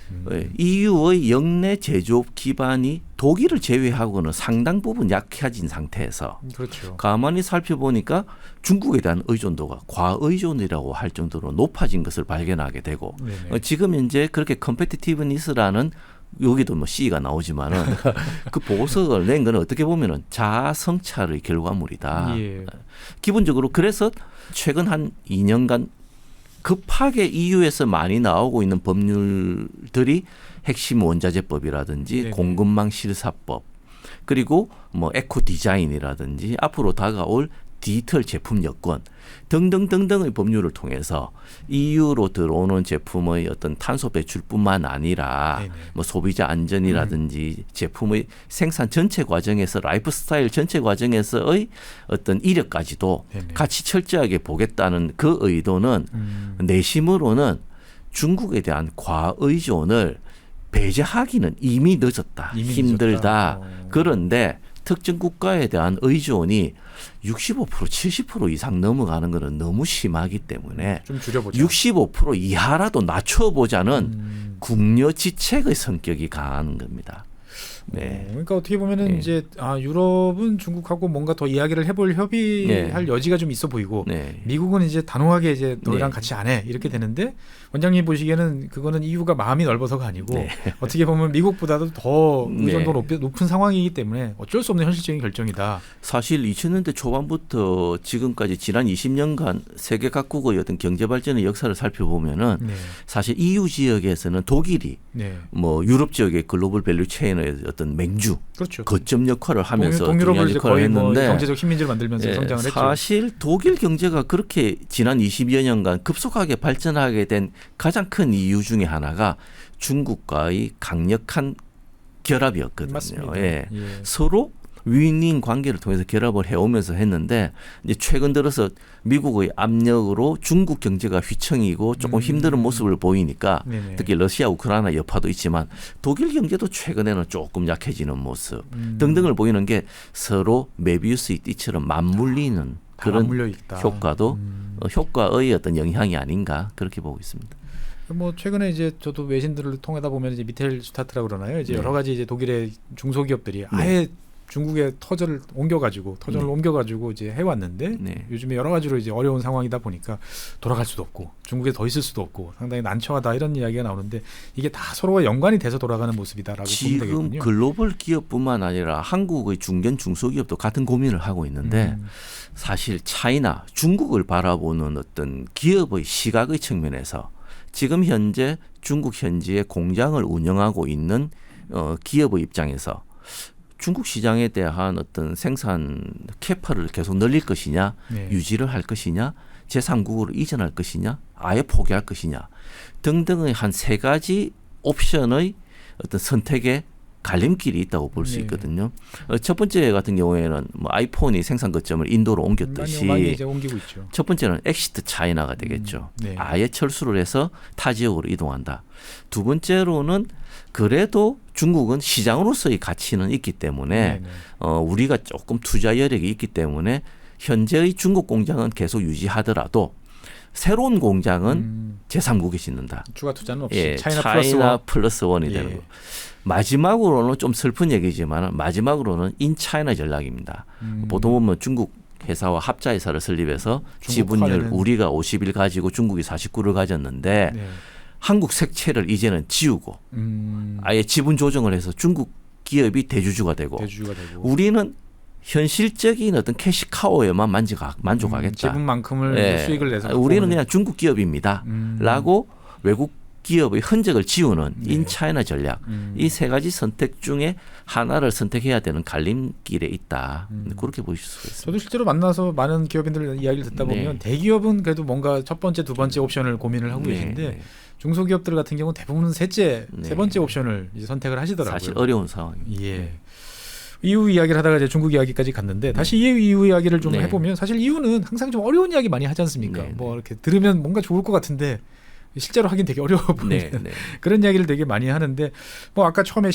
EU의 역내 제조업 기반이 독일을 제외하고는 상당 부분 약해진 상태에서 그렇죠. 가만히 살펴보니까 중국에 대한 의존도가 과의존이라고 할 정도로 높아진 것을 발견하게 되고 네네. 지금 현재 그렇게 컴페티티브니스라는 여기도 뭐 C가 나오지만은 그 보고서를 낸 거는 어떻게 보면은 자아 성찰의 결과물이다. 예. 기본적으로 그래서 최근 한 2년간 급하게 EU에서 많이 나오고 있는 법률들이 핵심 원자재법이라든지 네네. 공급망 실사법 그리고 뭐 에코 디자인이라든지 앞으로 다가올 디지털 제품 여건 등등등등의 법률을 통해서 EU로 들어오는 제품의 어떤 탄소 배출뿐만 아니라 네네. 뭐 소비자 안전이라든지 제품의 생산 전체 과정에서 라이프 스타일 전체 과정에서의 어떤 이력까지도 네네. 같이 철저하게 보겠다는 그 의도는 내심으로는 중국에 대한 과의존을 배제하기는 이미 늦었다. 이미 힘들다. 늦었다. 그런데 특정 국가에 대한 의존이 65% 70% 이상 넘어가는 것은 너무 심하기 때문에 좀 줄여보자. 65% 이하라도 낮춰보자는 궁여지책의 성격이 강한 겁니다. 네. 그러니까 어떻게 보면은 네. 이제 유럽은 중국하고 뭔가 더 이야기를 해볼 협의할 여지가 좀 있어 보이고 네. 미국은 이제 단호하게 이제 너희랑 네. 같이 안 해 이렇게 되는데 원장님 보시기에는 그거는 EU가 마음이 넓어서가 아니고 네. 어떻게 보면 미국보다도 더 의존도 네. 높은 상황이기 때문에 어쩔 수 없는 현실적인 결정이다. 사실 2000년대 초반부터 지금까지 지난 20년간 세계 각국의 어떤 경제 발전의 역사를 살펴보면은 네. 사실 EU 지역에서는 독일이 네. 뭐 유럽 지역의 글로벌 밸류 체인의 어떤 맹주 그렇죠. 거점 역할을 하면서 동유럽을 중요한 이제 역할을 거의 뭐 했는데 경제적 식민지를 만들면서 예, 성장을 했죠. 사실 독일 경제가 그렇게 지난 20여 년간 급속하게 발전하게 된 가장 큰 이유 중에 하나가 중국과의 강력한 결합이었거든요. 맞습니다. 예. 예. 서로 윈윈 관계를 통해서 결합을 해오면서 했는데 이제 최근 들어서 미국의 압력으로 중국 경제가 휘청이고 조금 힘든 모습을 보이니까 네네. 특히 러시아 우크라이나 여파도 있지만 독일 경제도 최근에는 조금 약해지는 모습 등등을 보이는 게 서로 메비우스의 띠처럼 맞물리는 다 그런 맞물려 있다. 효과도 효과의 어떤 영향이 아닌가 그렇게 보고 있습니다. 뭐 최근에 이제 저도 외신들을 통하다 보면 이제 미텔 슈타트라고 그러나요? 이제 네. 여러 가지 이제 독일의 중소기업들이 아예 중국의 터전을 옮겨가지고 이제 해왔는데 네. 요즘에 여러 가지로 이제 어려운 상황이다 보니까 돌아갈 수도 없고 중국에 더 있을 수도 없고 상당히 난처하다 이런 이야기가 나오는데 이게 다 서로가 연관이 돼서 돌아가는 모습이다라고 보면 지금 되겠군요. 글로벌 기업뿐만 아니라 한국의 중견 중소기업도 같은 고민을 하고 있는데 사실 차이나 중국을 바라보는 어떤 기업의 시각의 측면에서 지금 현재 중국 현지에 공장을 운영하고 있는 기업의 입장에서 중국 시장에 대한 어떤 생산 캐파를 계속 늘릴 것이냐, 네. 유지를 할 것이냐, 제3국으로 이전할 것이냐, 아예 포기할 것이냐 등등의 한 세 가지 옵션의 어떤 선택의 갈림길이 있다고 볼 수 네. 있거든요. 첫 번째 같은 경우에는 뭐 아이폰이 생산 거점을 인도로 옮겼듯이 많이 이제 옮기고 있죠. 첫 번째는 엑시트 차이나가 되겠죠. 네. 아예 철수를 해서 타 지역으로 이동한다. 두 번째로는 그래도 중국은 시장으로서의 가치는 있기 때문에 네네. 우리가 조금 투자 여력이 있기 때문에 현재의 중국 공장은 계속 유지하더라도 새로운 공장은 제3국에 짓는다. 추가 투자는 없이 예, 차이나 플러스 원이 예. 되는 거. 마지막으로는 좀 슬픈 얘기지만 마지막으로는 인차이나 전략입니다. 보통 보면 중국 회사와 합자회사를 설립해서 지분율 우리가 51 가지고 중국이 49를 가졌는데 네. 한국 색채를 이제는 지우고 아예 지분 조정을 해서 중국 기업이 대주주가 되고 대주주가 되고 우리는 현실적인 어떤 캐시카우에만 만족하겠다. 지분만큼을 예. 수익을 내서 우리는 그냥 중국 기업입니다. 라고 외국 기업의 흔적을 지우는 네. 인차이나 전략. 이 세 가지 선택 중에 하나를 선택해야 되는 갈림길에 있다. 그렇게 보실 수가 있습니다. 저도 실제로 만나서 많은 기업인들 이야기를 듣다 보면 네. 대기업은 그래도 뭔가 첫 번째, 두 번째 옵션을 고민을 하고 계신데 네. 중소기업들 같은 경우는 대부분 셋째, 네. 세 번째 옵션을 이제 선택을 하시더라고요. 사실 어려운 상황입니다. 예. 이유 이야기를 하다가 이제 중국 이야기까지 갔는데 다시 이유 이야기를 좀 네. 해보면 사실 이유는 항상 좀 어려운 이야기 많이 하지 않습니까? 네. 뭐 이렇게 들으면 뭔가 좋을 것 같은데 실제로 하긴 되게 어려워 보이는 네, 네. 그런 이야기를 되게 많이 하는데 뭐 아까 처음에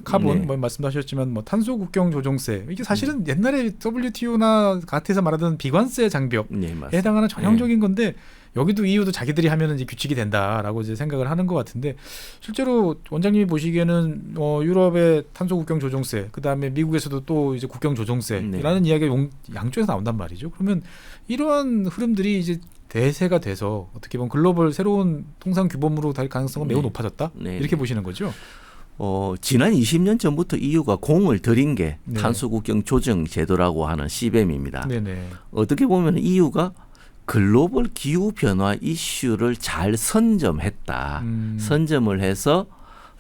카본 네. 뭐 말씀하셨지만 뭐 탄소 국경 조정세 이게 사실은 옛날에 WTO나 가트에서 말하던 비관세 장벽에 네, 맞습니다. 해당하는 전형적인 건데 여기도 EU도 자기들이 하면 이제 규칙이 된다라고 이제 생각을 하는 것 같은데 실제로 원장님이 보시기에는 유럽의 탄소 국경 조정세, 그 다음에 미국에서도 또 이제 국경 조정세라는 네. 이야기가 양쪽에서 나온단 말이죠. 그러면 이러한 흐름들이 이제 대세가 돼서 어떻게 보면 글로벌 새로운 통상 규범으로 될 가능성은 매우 네. 높아졌다. 네. 이렇게 보시는 거죠. 지난 20년 전부터 EU가 공을 들인 게 네. 탄소 국경 조정 제도라고 하는 CBAM입니다. 네네. 어떻게 보면 EU가 글로벌 기후 변화 이슈를 잘 선점했다. 선점을 해서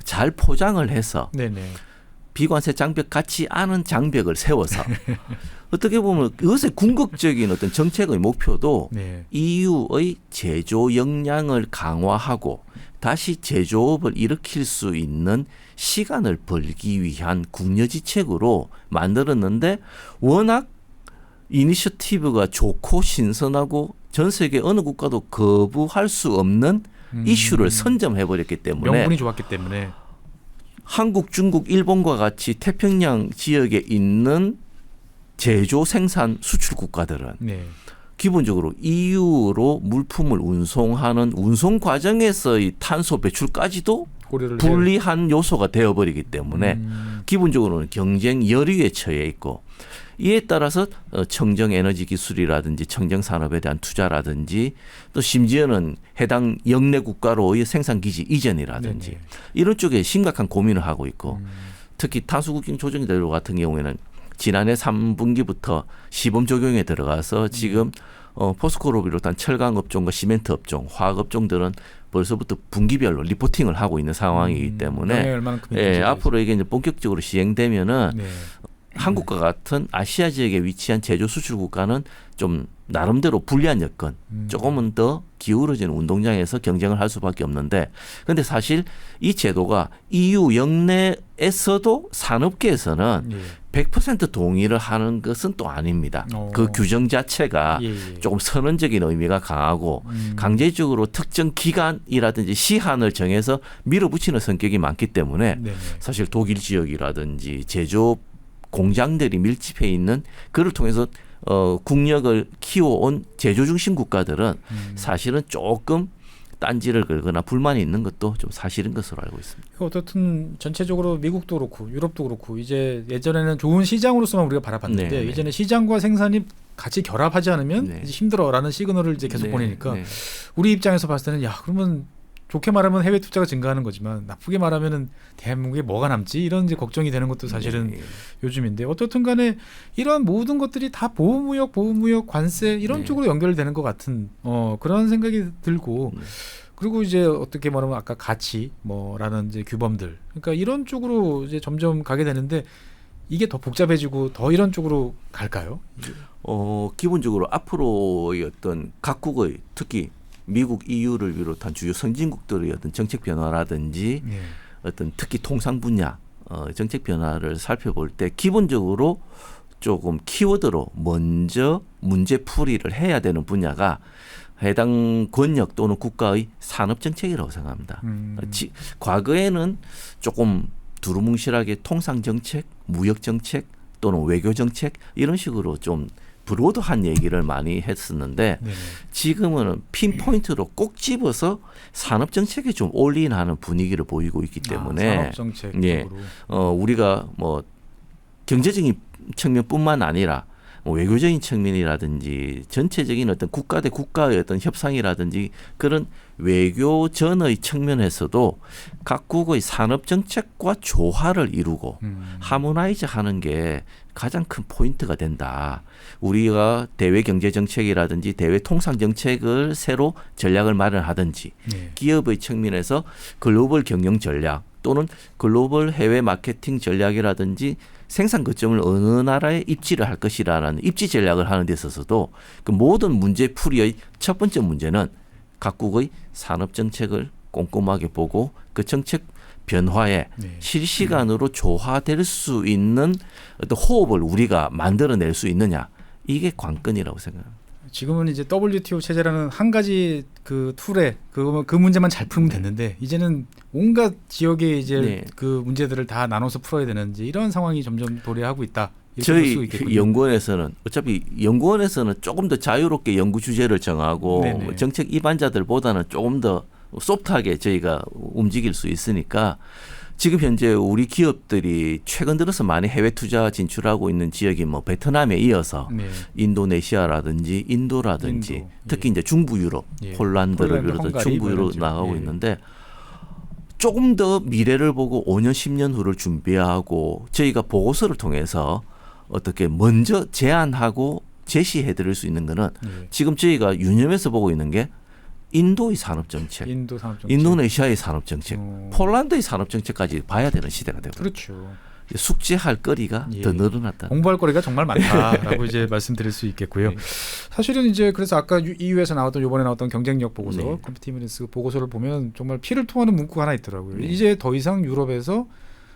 잘 포장을 해서 네네. 비관세 장벽 같지 않은 장벽을 세워서 어떻게 보면 이것의 궁극적인 어떤 정책의 목표도 네. EU의 제조 역량을 강화하고 다시 제조업을 일으킬 수 있는 시간을 벌기 위한 국려지책으로 만들었는데 워낙 이니셔티브가 좋고 신선하고 전 세계 어느 국가도 거부할 수 없는 이슈를 선점해버렸기 때문에 명분이 좋았기 때문에 한국, 중국, 일본과 같이 태평양 지역에 있는 제조, 생산, 수출 국가들은 네. 기본적으로 EU로 물품을 운송하는 운송 과정에서의 탄소 배출까지도 고려를 불리한 요소가 되어버리기 때문에 기본적으로는 경쟁 열의에 처해 있고 이에 따라서 청정 에너지 기술이라든지 청정 산업에 대한 투자라든지 또 심지어는 해당 영내 국가로의 생산 기지 이전이라든지 네네. 이런 쪽에 심각한 고민을 하고 있고 특히 탄소 국경 조정제도 같은 경우에는 지난해 3분기부터 시범 적용에 들어가서 지금 포스코를 비롯한 철강 업종과 시멘트 업종, 화학 업종들은 벌써부터 분기별로 리포팅을 하고 있는 상황이기 때문에 얼마나 앞으로 이게 이제 본격적으로 시행되면은 네. 한국과 같은 아시아 지역에 위치한 제조 수출 국가는 좀 나름대로 불리한 여건, 조금은 더 기울어지는 운동장에서 경쟁을 할 수밖에 없는데, 근데 사실 이 제도가 EU 영내에서도 산업계에서는 100% 동의를 하는 것은 또 아닙니다. 그 규정 자체가 조금 선언적인 의미가 강하고 강제적으로 특정 기간이라든지 시한을 정해서 밀어붙이는 성격이 많기 때문에 사실 독일 지역이라든지 제조 공장들이 밀집해 있는 그를 통해서 국력을 키워온 제조 중심 국가들은 사실은 조금 딴지를 걸거나 불만이 있는 것도 좀 사실인 것으로 알고 있습니다. 어떻든 전체적으로 미국도 그렇고 유럽도 그렇고 이제 예전에는 좋은 시장으로서만 우리가 바라봤는데 네네. 이제는 시장과 생산이 같이 결합하지 않으면 네. 이제 힘들어라는 시그널을 이제 계속 네, 보내니까 네. 우리 입장에서 봤을 때는 야 그러면 좋게 말하면 해외 투자가 증가하는 거지만 나쁘게 말하면은 대한민국에 뭐가 남지 이런 이제 걱정이 되는 것도 사실은 네. 요즘인데 어떻든 간에 이러한 모든 것들이 다 보호무역, 관세 이런 네. 쪽으로 연결되는 것 같은 그런 생각이 들고 그리고 이제 어떻게 말하면 아까 가치 뭐라는 이제 규범들 그러니까 이런 쪽으로 이제 점점 가게 되는데 이게 더 복잡해지고 더 이런 쪽으로 갈까요? 기본적으로 앞으로의 어떤 각국의 특히 미국, EU를 비롯한 주요 선진국들의 어떤 정책 변화라든지 어떤 특히 통상 분야 정책 변화를 살펴볼 때 기본적으로 조금 키워드로 먼저 문제 풀이를 해야 되는 분야가 해당 권역 또는 국가의 산업 정책이라고 생각합니다. 과거에는 조금 두루뭉실하게 통상 정책, 무역 정책 또는 외교 정책 이런 식으로 좀 브로드한 얘기를 많이 했었는데 지금은 핀포인트로 꼭 집어서 산업 정책에 좀 올인하는 분위기를 보이고 있기 때문에 산업 정책으로 우리가 뭐 경제적인 측면뿐만 아니라 뭐 외교적인 측면이라든지 전체적인 어떤 국가 대 국가의 어떤 협상이라든지 그런 외교 전의 측면에서도 각국의 산업 정책과 조화를 이루고 하모나이즈하는 게 가장 큰 포인트가 된다. 우리가 대외 경제 정책이라든지 대외 통상 정책을 새로 전략을 마련하든지 기업의 측면에서 글로벌 경영 전략 또는 글로벌 해외 마케팅 전략이라든지 생산 거점을 어느 나라에 입지를 할 것이라는 입지 전략을 하는 데 있어서도 그 모든 문제 풀이의 첫 번째 문제는 각국의 산업 정책을 꼼꼼하게 보고 그 정책 변화에 실시간으로 조화될 수 있는 어떤 호흡을 우리가 만들어낼 수 있느냐 이게 관건이라고 생각합니다. 지금은 이제 WTO 체제라는 한 가지 그 툴에 그 문제만 잘 풀면 됐는데 이제는 온갖 지역의 이제 그 문제들을 다 나눠서 풀어야 되는 이제 이런 상황이 점점 도래하고 있다. 저희 연구원에서는 어차피 연구원에서는 조금 더 자유롭게 연구 주제를 정하고 정책 입안자들보다는 조금 더 소프트하게 저희가 움직일 수 있으니까 지금 현재 우리 기업들이 최근 들어서 많이 해외 투자 진출하고 있는 지역이 뭐 베트남에 이어서 인도네시아라든지 인도라든지 특히 이제 중부 유럽, 폴란드를 비롯한 중부 유럽 나가고 있는데 조금 더 미래를 보고 5년, 10년 후를 준비하고 저희가 보고서를 통해서 어떻게 먼저 제안하고 제시해 드릴 수 있는 거는 지금 저희가 유념해서 보고 있는 게 인도의 산업정책, 인도네시아의 산업정책, 폴란드의 산업정책까지 봐야 되는 시대가 되고 그렇죠. 숙제할 거리가 더 늘어났다. 공부할 거리가 정말 많다라고 이제 말씀드릴 수 있겠고요. 사실은 이제 그래서 아까 EU에서 나왔던 이번에 나왔던 경쟁력 보고서, 컴피티비니스 보고서를 보면 정말 피를 토하는 문구가 하나 있더라고요. 이제 더 이상 유럽에서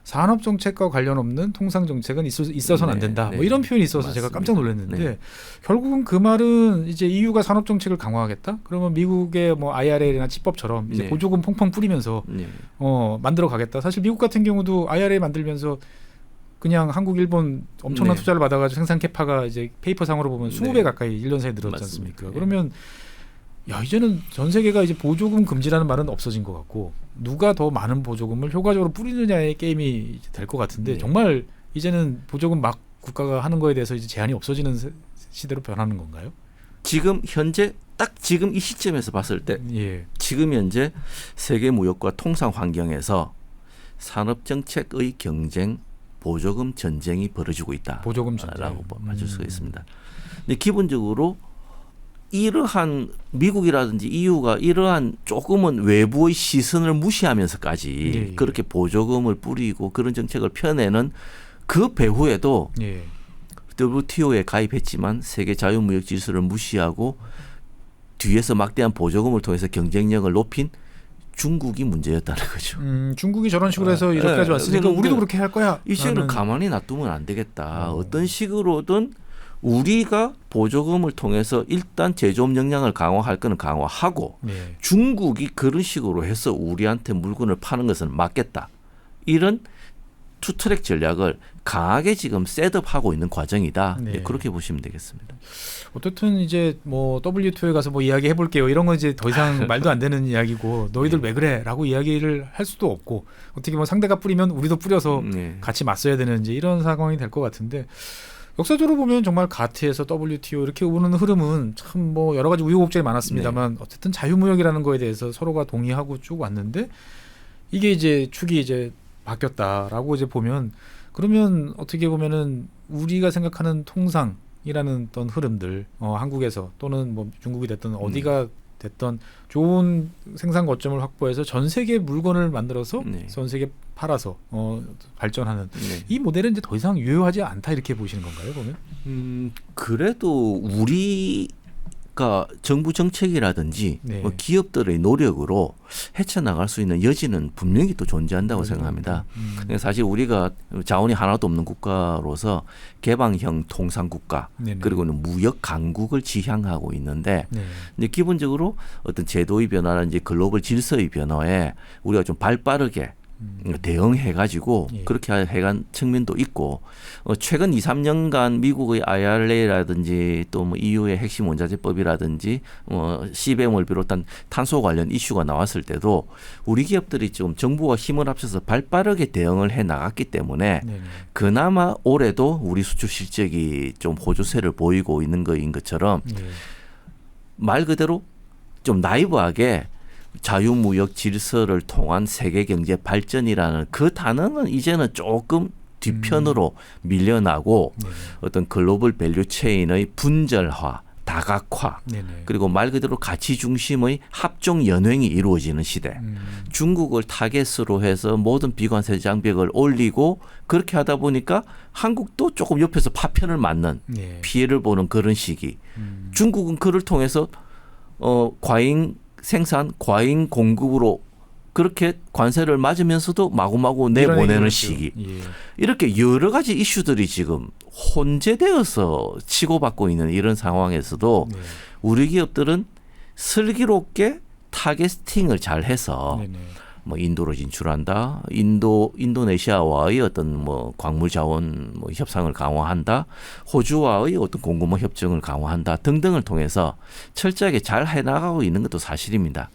산업 정책과 관련 없는 통상 정책은 있어서는 안 된다. 뭐 이런 표현이 있어서 맞습니다. 제가 깜짝 놀랐는데 결국은 그 말은 이제 EU가 산업 정책을 강화하겠다. 그러면 미국의 뭐 IRA나 치법처럼 이제 보조금 펑펑 뿌리면서 만들어 가겠다. 사실 미국 같은 경우도 IRA 만들면서 그냥 한국, 일본 엄청난 투자를 받아가지고 생산 캐파가 이제 페이퍼상으로 보면 20배 가까이 1년 사이에 늘었지 않습니까? 그러면 야 이제는 전 세계가 이제 보조금 금지라는 말은 없어진 것 같고 누가 더 많은 보조금을 효과적으로 뿌리느냐의 게임이 될 것 같은데 정말 이제는 보조금 막 국가가 하는 거에 대해서 이제 제한이 없어지는 시대로 변하는 건가요? 지금 현재 딱 지금 이 시점에서 봤을 때 지금 현재 세계 무역과 통상 환경에서 산업 정책의 경쟁 보조금 전쟁이 벌어지고 있다. 보조금 전쟁라고 봐줄 수가 있습니다. 근데 기본적으로 이러한 미국이라든지 EU가 이러한 조금은 외부의 시선을 무시하면서까지 그렇게 보조금을 뿌리고 그런 정책을 펴내는 그 배후에도 예. WTO에 가입했지만 세계 자유무역 질서를 무시하고 뒤에서 막대한 보조금을 통해서 경쟁력을 높인 중국이 문제였다는 거죠. 중국이 저런 식으로 해서 이렇게까지 왔으니까 우리도 그렇게 할 거야. 이 식으로 가만히 놔두면 안 되겠다. 어떤 식으로든 우리가 보조금을 통해서 일단 제조업 역량을 강화할 거는 강화하고 네. 중국이 그런 식으로 해서 우리한테 물건을 파는 것은 막겠다. 이런 투트랙 전략을 강하게 지금 셋업하고 있는 과정이다. 네. 그렇게 보시면 되겠습니다. 어떻든 이제 뭐 WTO에 가서 뭐 이야기 해볼게요. 이런 건 이제 더 이상 말도 안 되는 이야기고 너희들 왜 그래라고 이야기를 할 수도 없고 어떻게 뭐 상대가 뿌리면 우리도 뿌려서 네. 같이 맞서야 되는 이제 이런 상황이 될 것 같은데 역사적으로 보면 정말 가트에서 WTO 이렇게 오는 흐름은 참 뭐 여러 가지 우여곡절이 많았습니다만 어쨌든 자유무역이라는 거에 대해서 서로가 동의하고 쭉 왔는데 이게 이제 축이 이제 바뀌었다라고 이제 보면 그러면 어떻게 보면은 우리가 생각하는 통상이라는 어떤 흐름들 한국에서 또는 뭐 중국이 됐든 어디가 됐던 좋은 생산 거점을 확보해서 전 세계 물건을 만들어서 네. 전 세계 팔아서 발전하는 네. 이 모델은 이제 더 이상 유효하지 않다 이렇게 보시는 건가요, 보면? 그래도 우리가 정부 정책이라든지 네. 뭐 기업들의 노력으로 헤쳐나갈 수 있는 여지는 분명히 또 존재한다고 생각합니다. 사실 우리가 자원이 하나도 없는 국가로서 개방형 통상국가 네네. 그리고는 무역 강국을 지향하고 있는데 네. 근데 기본적으로 어떤 제도의 변화라든지 글로벌 질서의 변화에 우리가 좀 발빠르게 대응해가지고 예. 그렇게 해간 측면도 있고 최근 2, 3년간 미국의 IRA라든지 또 뭐 EU의 핵심 원자재법이라든지 CBAM을 비롯한 탄소 관련 이슈가 나왔을 때도 우리 기업들이 좀 정부와 힘을 합쳐서 발빠르게 대응을 해 나갔기 때문에 네네. 그나마 올해도 우리 수출 실적이 좀 호조세를 보이고 있는 거인 것처럼 예. 말 그대로 좀 나이브하게 자유무역 질서를 통한 세계 경제 발전이라는 그 단어는 이제는 조금 뒤편으로 밀려나고 네네. 어떤 글로벌 밸류 체인의 분절화, 다각화 네네. 그리고 말 그대로 가치 중심의 합종 연횡이 이루어지는 시대. 중국을 타겟으로 해서 모든 비관세 장벽을 올리고 그렇게 하다 보니까 한국도 조금 옆에서 파편을 맞는 예. 피해를 보는 그런 시기. 중국은 그를 통해서 과잉 생산, 과잉 공급으로 그렇게 관세를 맞으면서도 마구마구 내보내는 시기. 예. 이렇게 여러 가지 이슈들이 지금 혼재되어서 치고받고 있는 이런 상황에서도 네. 우리 기업들은 슬기롭게 타겟팅을 잘 해서 네네. 뭐 인도로 진출한다, 인도네시아와의 어떤 뭐 광물 자원 뭐 협상을 강화한다, 호주와의 어떤 공급망 협정을 강화한다 등등을 통해서 철저하게 잘 해나가고 있는 것도 사실입니다.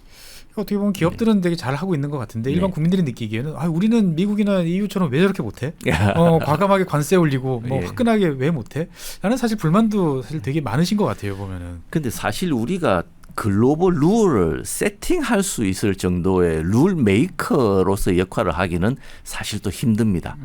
어떻게 보면 기업들은 되게 잘 하고 있는 것 같은데 일반 네. 국민들이 느끼기에는 우리는 미국이나 EU처럼 왜 저렇게 못해? 과감하게 관세 올리고 뭐 예. 화끈하게 왜 못해? 라는 사실 불만도 사실 되게 많으신 것 같아요 보면은. 근데 사실 우리가 글로벌 룰을 세팅할 수 있을 정도의 룰 메이커로서의 역할을 하기는 사실 또 힘듭니다.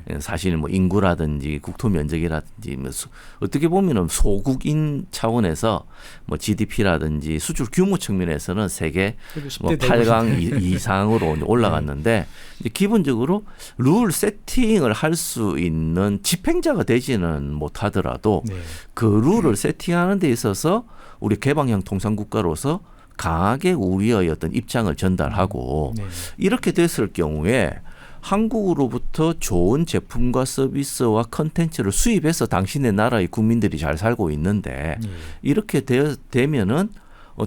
예. 사실 뭐 인구라든지 국토 면적이라든지 뭐 어떻게 보면은 소국인 차원에서 뭐 GDP라든지 수출 규모 측면에서는 세계 뭐 8강 이상으로 올라갔는데 이제 기본적으로 룰 세팅을 할 수 있는 집행자가 되지는 못하더라도 네. 그 룰을 세팅하는 데 있어서 우리 개방형 통상국가로서 강하게 우리의 어떤 입장을 전달하고 네. 이렇게 됐을 경우에 한국으로부터 좋은 제품과 서비스와 컨텐츠를 수입해서 당신의 나라의 국민들이 잘 살고 있는데 예. 이렇게 되면은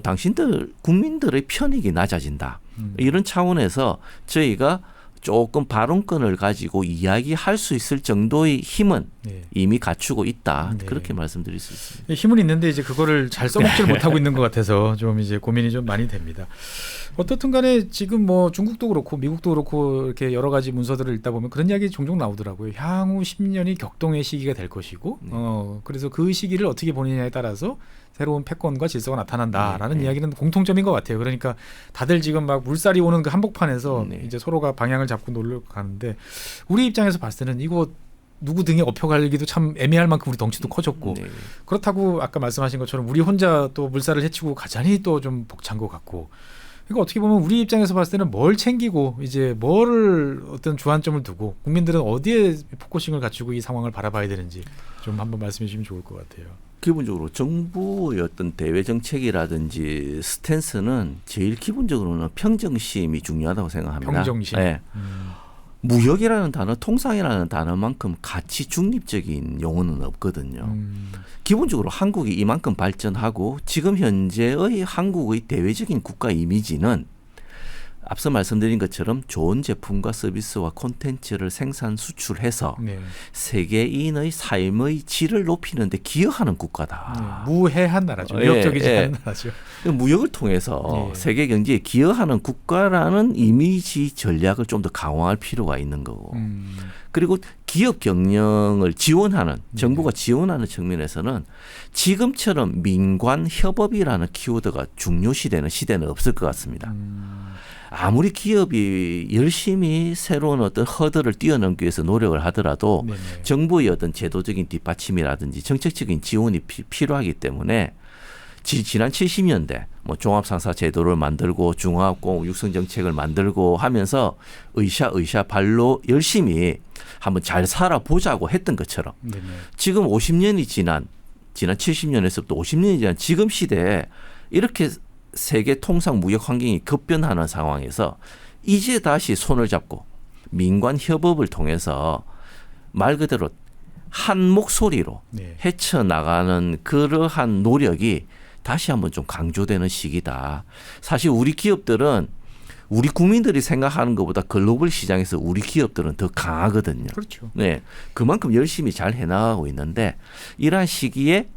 당신들 국민들의 편익이 낮아진다. 이런 차원에서 저희가 조금 발언권을 가지고 이야기할 수 있을 정도의 힘은 네. 이미 갖추고 있다. 네. 그렇게 말씀드릴 수 있습니다. 힘은 있는데 이제 그거를 잘 써먹지를 못하고 있는 것 같아서 좀 이제 고민이 좀 많이 됩니다. 어떻든 간에 지금 뭐 중국도 그렇고 미국도 그렇고 이렇게 여러 가지 문서들을 읽다 보면 그런 이야기 종종 나오더라고요. 향후 10년이 격동의 시기가 될 것이고 그래서 그 시기를 어떻게 보느냐에 따라서 새로운 패권과 질서가 나타난다라는 이야기는 공통점인 것 같아요. 그러니까 다들 지금 막 물살이 오는 그 한복판에서 이제 서로가 방향을 잡고 놀러 가는데 우리 입장에서 봤을 때는 이거 누구 등에 업혀가기도 참 애매할 만큼 우리 덩치도 커졌고 네. 그렇다고 아까 말씀하신 것처럼 우리 혼자 또 물살을 헤치고 가자니 또 좀 벅찬 것 같고 그러니까 어떻게 보면 우리 입장에서 봤을 때는 뭘 챙기고 이제 뭐를 어떤 주안점을 두고 국민들은 어디에 포커싱을 갖추고 이 상황을 바라봐야 되는지 좀 한번 말씀해 주시면 좋을 것 같아요. 기본적으로 정부의 어떤 대외 정책이라든지 스탠스는 제일 기본적으로는 평정심이 중요하다고 생각합니다. 평정심. 네. 무역이라는 단어, 통상이라는 단어만큼 가치 중립적인 용어는 없거든요. 기본적으로 한국이 이만큼 발전하고 지금 현재의 한국의 대외적인 국가 이미지는 앞서 말씀드린 것처럼 좋은 제품과 서비스와 콘텐츠를 생산 수출해서 네. 세계인의 삶의 질을 높이는 데 기여하는 국가다. 네. 무해한 나라죠. 무역적이지 않은 나라죠. 무역을 통해서 예. 세계 경제에 기여하는 국가라는 이미지 전략을 좀 더 강화할 필요가 있는 거고. 그리고 기업 경영을 지원하는 정부가 지원하는 측면에서는 지금처럼 민관 협업이라는 키워드가 중요시되는 시대는 없을 것 같습니다. 아무리 기업이 열심히 새로운 어떤 허들을 뛰어넘기 위해서 노력을 하더라도 네네. 정부의 어떤 제도적인 뒷받침이라든지 정책적인 지원이 필요하기 때문에 지난 70년대 뭐 종합상사 제도를 만들고 중화합공 육성 정책을 만들고 하면서 의샤 발로 열심히 한번 잘 살아보자고 했던 것처럼 네네. 지금 50년이 지난 70년에서부터 50년이 지난 지금 시대에 이렇게 세계 통상 무역 환경이 급변하는 상황에서 이제 다시 손을 잡고 민관 협업을 통해서 말 그대로 한 목소리로 네. 헤쳐나가는 그러한 노력이 다시 한번 좀 강조되는 시기다. 사실 우리 기업들은 우리 국민들이 생각하는 것보다 글로벌 시장에서 우리 기업들은 더 강하거든요. 그렇죠. 네, 그만큼 열심히 잘 해나가고 있는데 이러한 시기에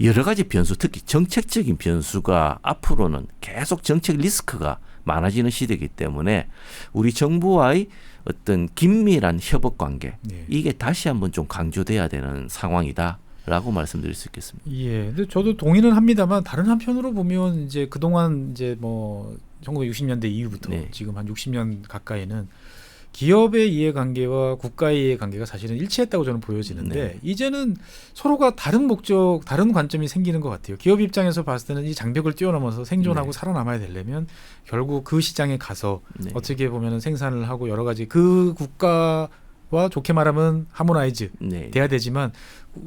여러 가지 변수, 특히 정책적인 변수가 앞으로는 계속 정책 리스크가 많아지는 시대이기 때문에 우리 정부와의 어떤 긴밀한 협업 관계 네. 이게 다시 한번 좀 강조돼야 되는 상황이다라고 말씀드릴 수 있겠습니다. 예, 근데 저도 동의는 합니다만 다른 한편으로 보면 이제 그동안 이제 뭐 1960년대 이후부터 네. 지금 한 60년 가까이는 기업의 이해관계와 국가의 이해관계가 사실은 일치했다고 저는 보여지는데 네. 이제는 서로가 다른 목적, 다른 관점이 생기는 것 같아요. 기업 입장에서 봤을 때는 이 장벽을 뛰어넘어서 생존하고 네. 살아남아야 되려면 결국 그 시장에 가서 네. 어떻게 보면 생산을 하고 여러 가지 그 국가와 좋게 말하면 하모나이즈 네. 돼야 되지만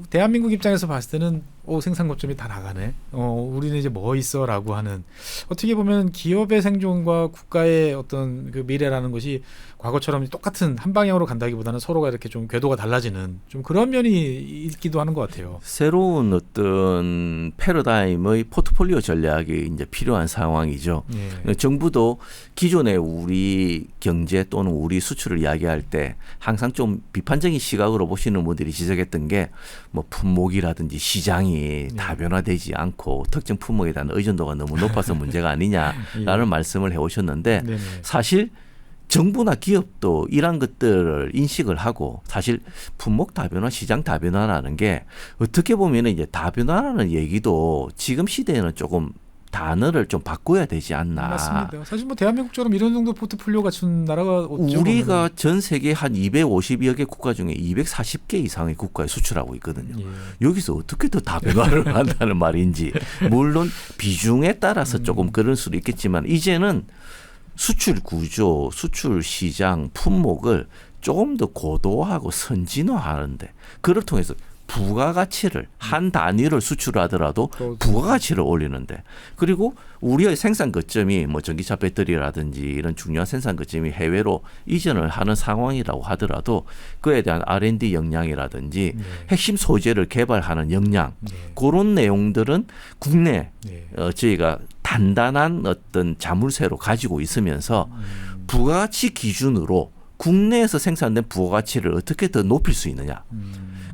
대한민국 입장에서 봤을 때는 생산 거점이 다 나가네. 우리는 이제 뭐 있어라고 하는 어떻게 보면 기업의 생존과 국가의 어떤 그 미래라는 것이 과거처럼 똑같은 한 방향으로 간다기보다는 서로가 이렇게 좀 궤도가 달라지는 좀 그런 면이 있기도 하는 것 같아요. 새로운 어떤 패러다임의 포트폴리오 전략이 이제 필요한 상황이죠. 예. 정부도 기존에 우리 경제 또는 우리 수출을 이야기할 때 항상 좀 비판적인 시각으로 보시는 분들이 지적했던 게 뭐 품목이라든지 시장이 다변화되지 않고 특정 품목에 대한 의존도가 너무 높아서 문제가 아니냐라는 예. 말씀을 해오셨는데 네네. 사실 정부나 기업도 이런 것들을 인식을 하고 사실 품목 다변화, 시장 다변화라는 게 어떻게 보면 이제 다변화라는 얘기도 지금 시대에는 조금 단어를 좀 바꿔야 되지 않나. 맞습니다. 사실 뭐 대한민국처럼 이런 정도 포트폴리오 갖춘 나라가 없죠. 우리가 전 세계 한 250여 개 국가 중에 240개 이상의 국가에 수출하고 있거든요. 예. 여기서 어떻게 더 다변화를 한다는 말인지. 물론 비중에 따라서 조금 그럴 수도 있겠지만 이제는 수출 구조, 수출 시장, 품목을 조금 더 고도화하고 선진화하는데 그를 통해서 부가가치를 한 단위를 수출하더라도 부가가치를 올리는데 그리고 우리의 생산 거점이 뭐 전기차 배터리라든지 이런 중요한 생산 거점이 해외로 이전을 하는 상황이라고 하더라도 그에 대한 R&D 역량이라든지 네. 핵심 소재를 개발하는 역량 네. 그런 내용들은 국내 네. 저희가 단단한 어떤 자물쇠로 가지고 있으면서 부가가치 기준으로 국내에서 생산된 부가가치를 어떻게 더 높일 수 있느냐.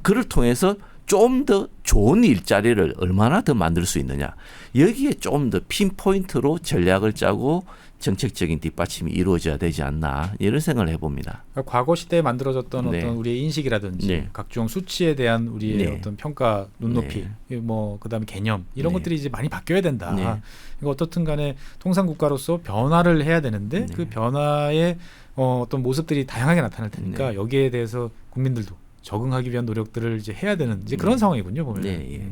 그를 통해서 좀 더 좋은 일자리를 얼마나 더 만들 수 있느냐. 여기에 좀 더 핀포인트로 전략을 짜고 정책적인 뒷받침이 이루어져야 되지 않나 이런 생각을 해봅니다. 그러니까 과거 시대에 만들어졌던 네. 어떤 우리의 인식이라든지 네. 각종 수치에 대한 우리의 네. 어떤 평가, 눈높이, 뭐 그다음에 개념 이런 네. 것들이 이제 많이 바뀌어야 된다. 네. 그러니까 어떻든 간에 통상 국가로서 변화를 해야 되는데 네. 그 변화의 어떤 모습들이 다양하게 나타날 테니까 네. 여기에 대해서 국민들도 적응하기 위한 노력들을 이제 해야 되는 이제 그런 네. 상황이군요, 보면. 네, 예.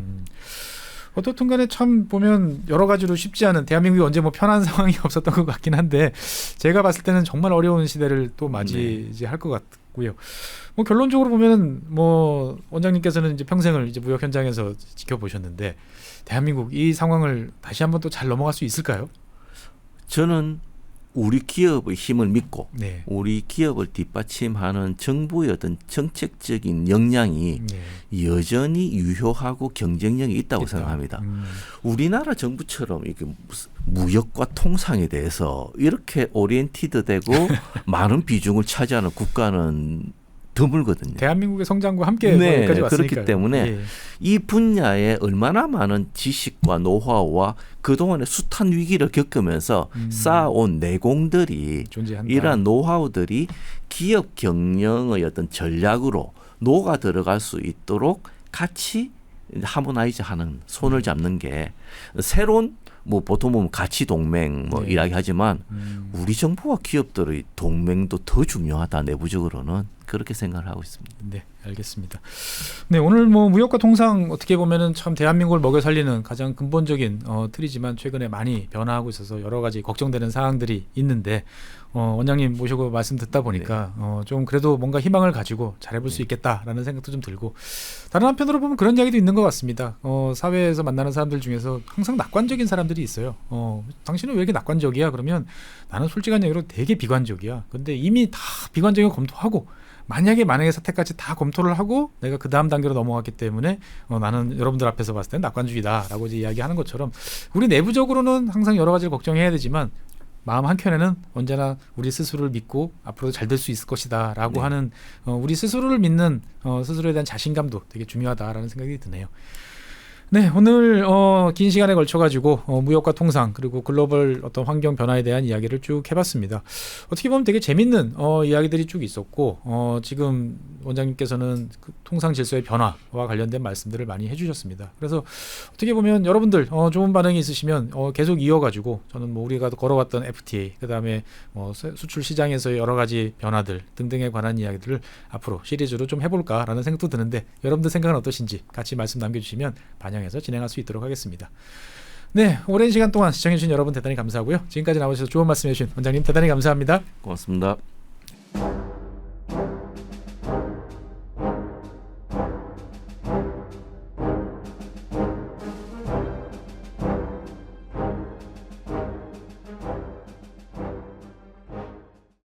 어떻든 간에 참 보면 여러 가지로 쉽지 않은, 대한민국이 언제 뭐 편한 상황이 없었던 것 같긴 한데 제가 봤을 때는 정말 어려운 시대를 또 맞이할 것 같고요. 뭐 결론적으로 보면 뭐 원장님께서는 이제 평생을 이제 무역 현장에서 지켜보셨는데 대한민국 이 상황을 다시 한번 또 잘 넘어갈 수 있을까요? 저는 우리 기업의 힘을 믿고 네. 우리 기업을 뒷받침하는 정부의 어떤 정책적인 역량이 네. 여전히 유효하고 경쟁력이 있다고 있다. 생각합니다. 우리나라 정부처럼 이렇게 무역과 통상에 대해서 이렇게 오리엔티드되고 많은 비중을 차지하는 국가는 드물거든요. 대한민국의 성장과 함께 네, 여기까지 왔으니까요. 그렇기 때문에 예. 이 분야에 얼마나 많은 지식과 노하우와 그동안의 숱한 위기를 겪으면서 쌓아온 내공들이 존재한다. 이러한 노하우들이 기업 경영의 어떤 전략으로 녹아 들어갈 수 있도록 같이 하모나이즈하는, 손을 잡는 게 새로운 뭐 보통 보면 가치 동맹 뭐 네. 이야기하지만 우리 정부와 기업들의 동맹도 더 중요하다. 내부적으로는 그렇게 생각을 하고 있습니다. 네, 알겠습니다. 네, 오늘 뭐 무역과 통상 어떻게 보면은 참 대한민국을 먹여 살리는 가장 근본적인 틀이지만 최근에 많이 변화하고 있어서 여러 가지 걱정되는 사항들이 있는데 원장님 모시고 말씀 듣다 보니까 좀 그래도 뭔가 희망을 가지고 잘해볼 수 있겠다라는 생각도 좀 들고, 다른 한편으로 보면 그런 이야기도 있는 것 같습니다. 사회에서 만나는 사람들 중에서 항상 낙관적인 사람들이 있어요. 당신은 왜 이렇게 낙관적이야? 그러면 나는 솔직한 얘기로 되게 비관적이야. 근데 이미 다 비관적인 거 검토하고 만약에 사태까지 다 검토를 하고 내가 그 다음 단계로 넘어갔기 때문에 나는 여러분들 앞에서 봤을 때는 낙관주의다라고 이제 이야기하는 것처럼 우리 내부적으로는 항상 여러 가지를 걱정해야 되지만 마음 한켠에는 언제나 우리 스스로를 믿고 앞으로도 잘 될 수 있을 것이다 라고 네. 하는 우리 스스로를 믿는 스스로에 대한 자신감도 되게 중요하다라는 생각이 드네요. 네, 오늘 긴 시간에 걸쳐가지고 무역과 통상 그리고 글로벌 어떤 환경 변화에 대한 이야기를 쭉 해봤습니다. 어떻게 보면 되게 재밌는 이야기들이 쭉 있었고 지금 원장님께서는 그 통상 질서의 변화와 관련된 말씀들을 많이 해주셨습니다. 그래서 어떻게 보면 여러분들 좋은 반응이 있으시면 계속 이어가지고 저는 뭐 우리가 걸어왔던 FTA 그다음에 수출 시장에서의 여러 가지 변화들 등등에 관한 이야기들을 앞으로 시리즈로 좀 해볼까라는 생각도 드는데 여러분들 생각은 어떠신지 같이 말씀 남겨주시면 반영해서 진행할 수 있도록 하겠습니다. 네, 오랜 시간 동안 시청해주신 여러분 대단히 감사하고요. 지금까지 나오셔서 좋은 말씀 해주신 원장님 대단히 감사합니다. 고맙습니다.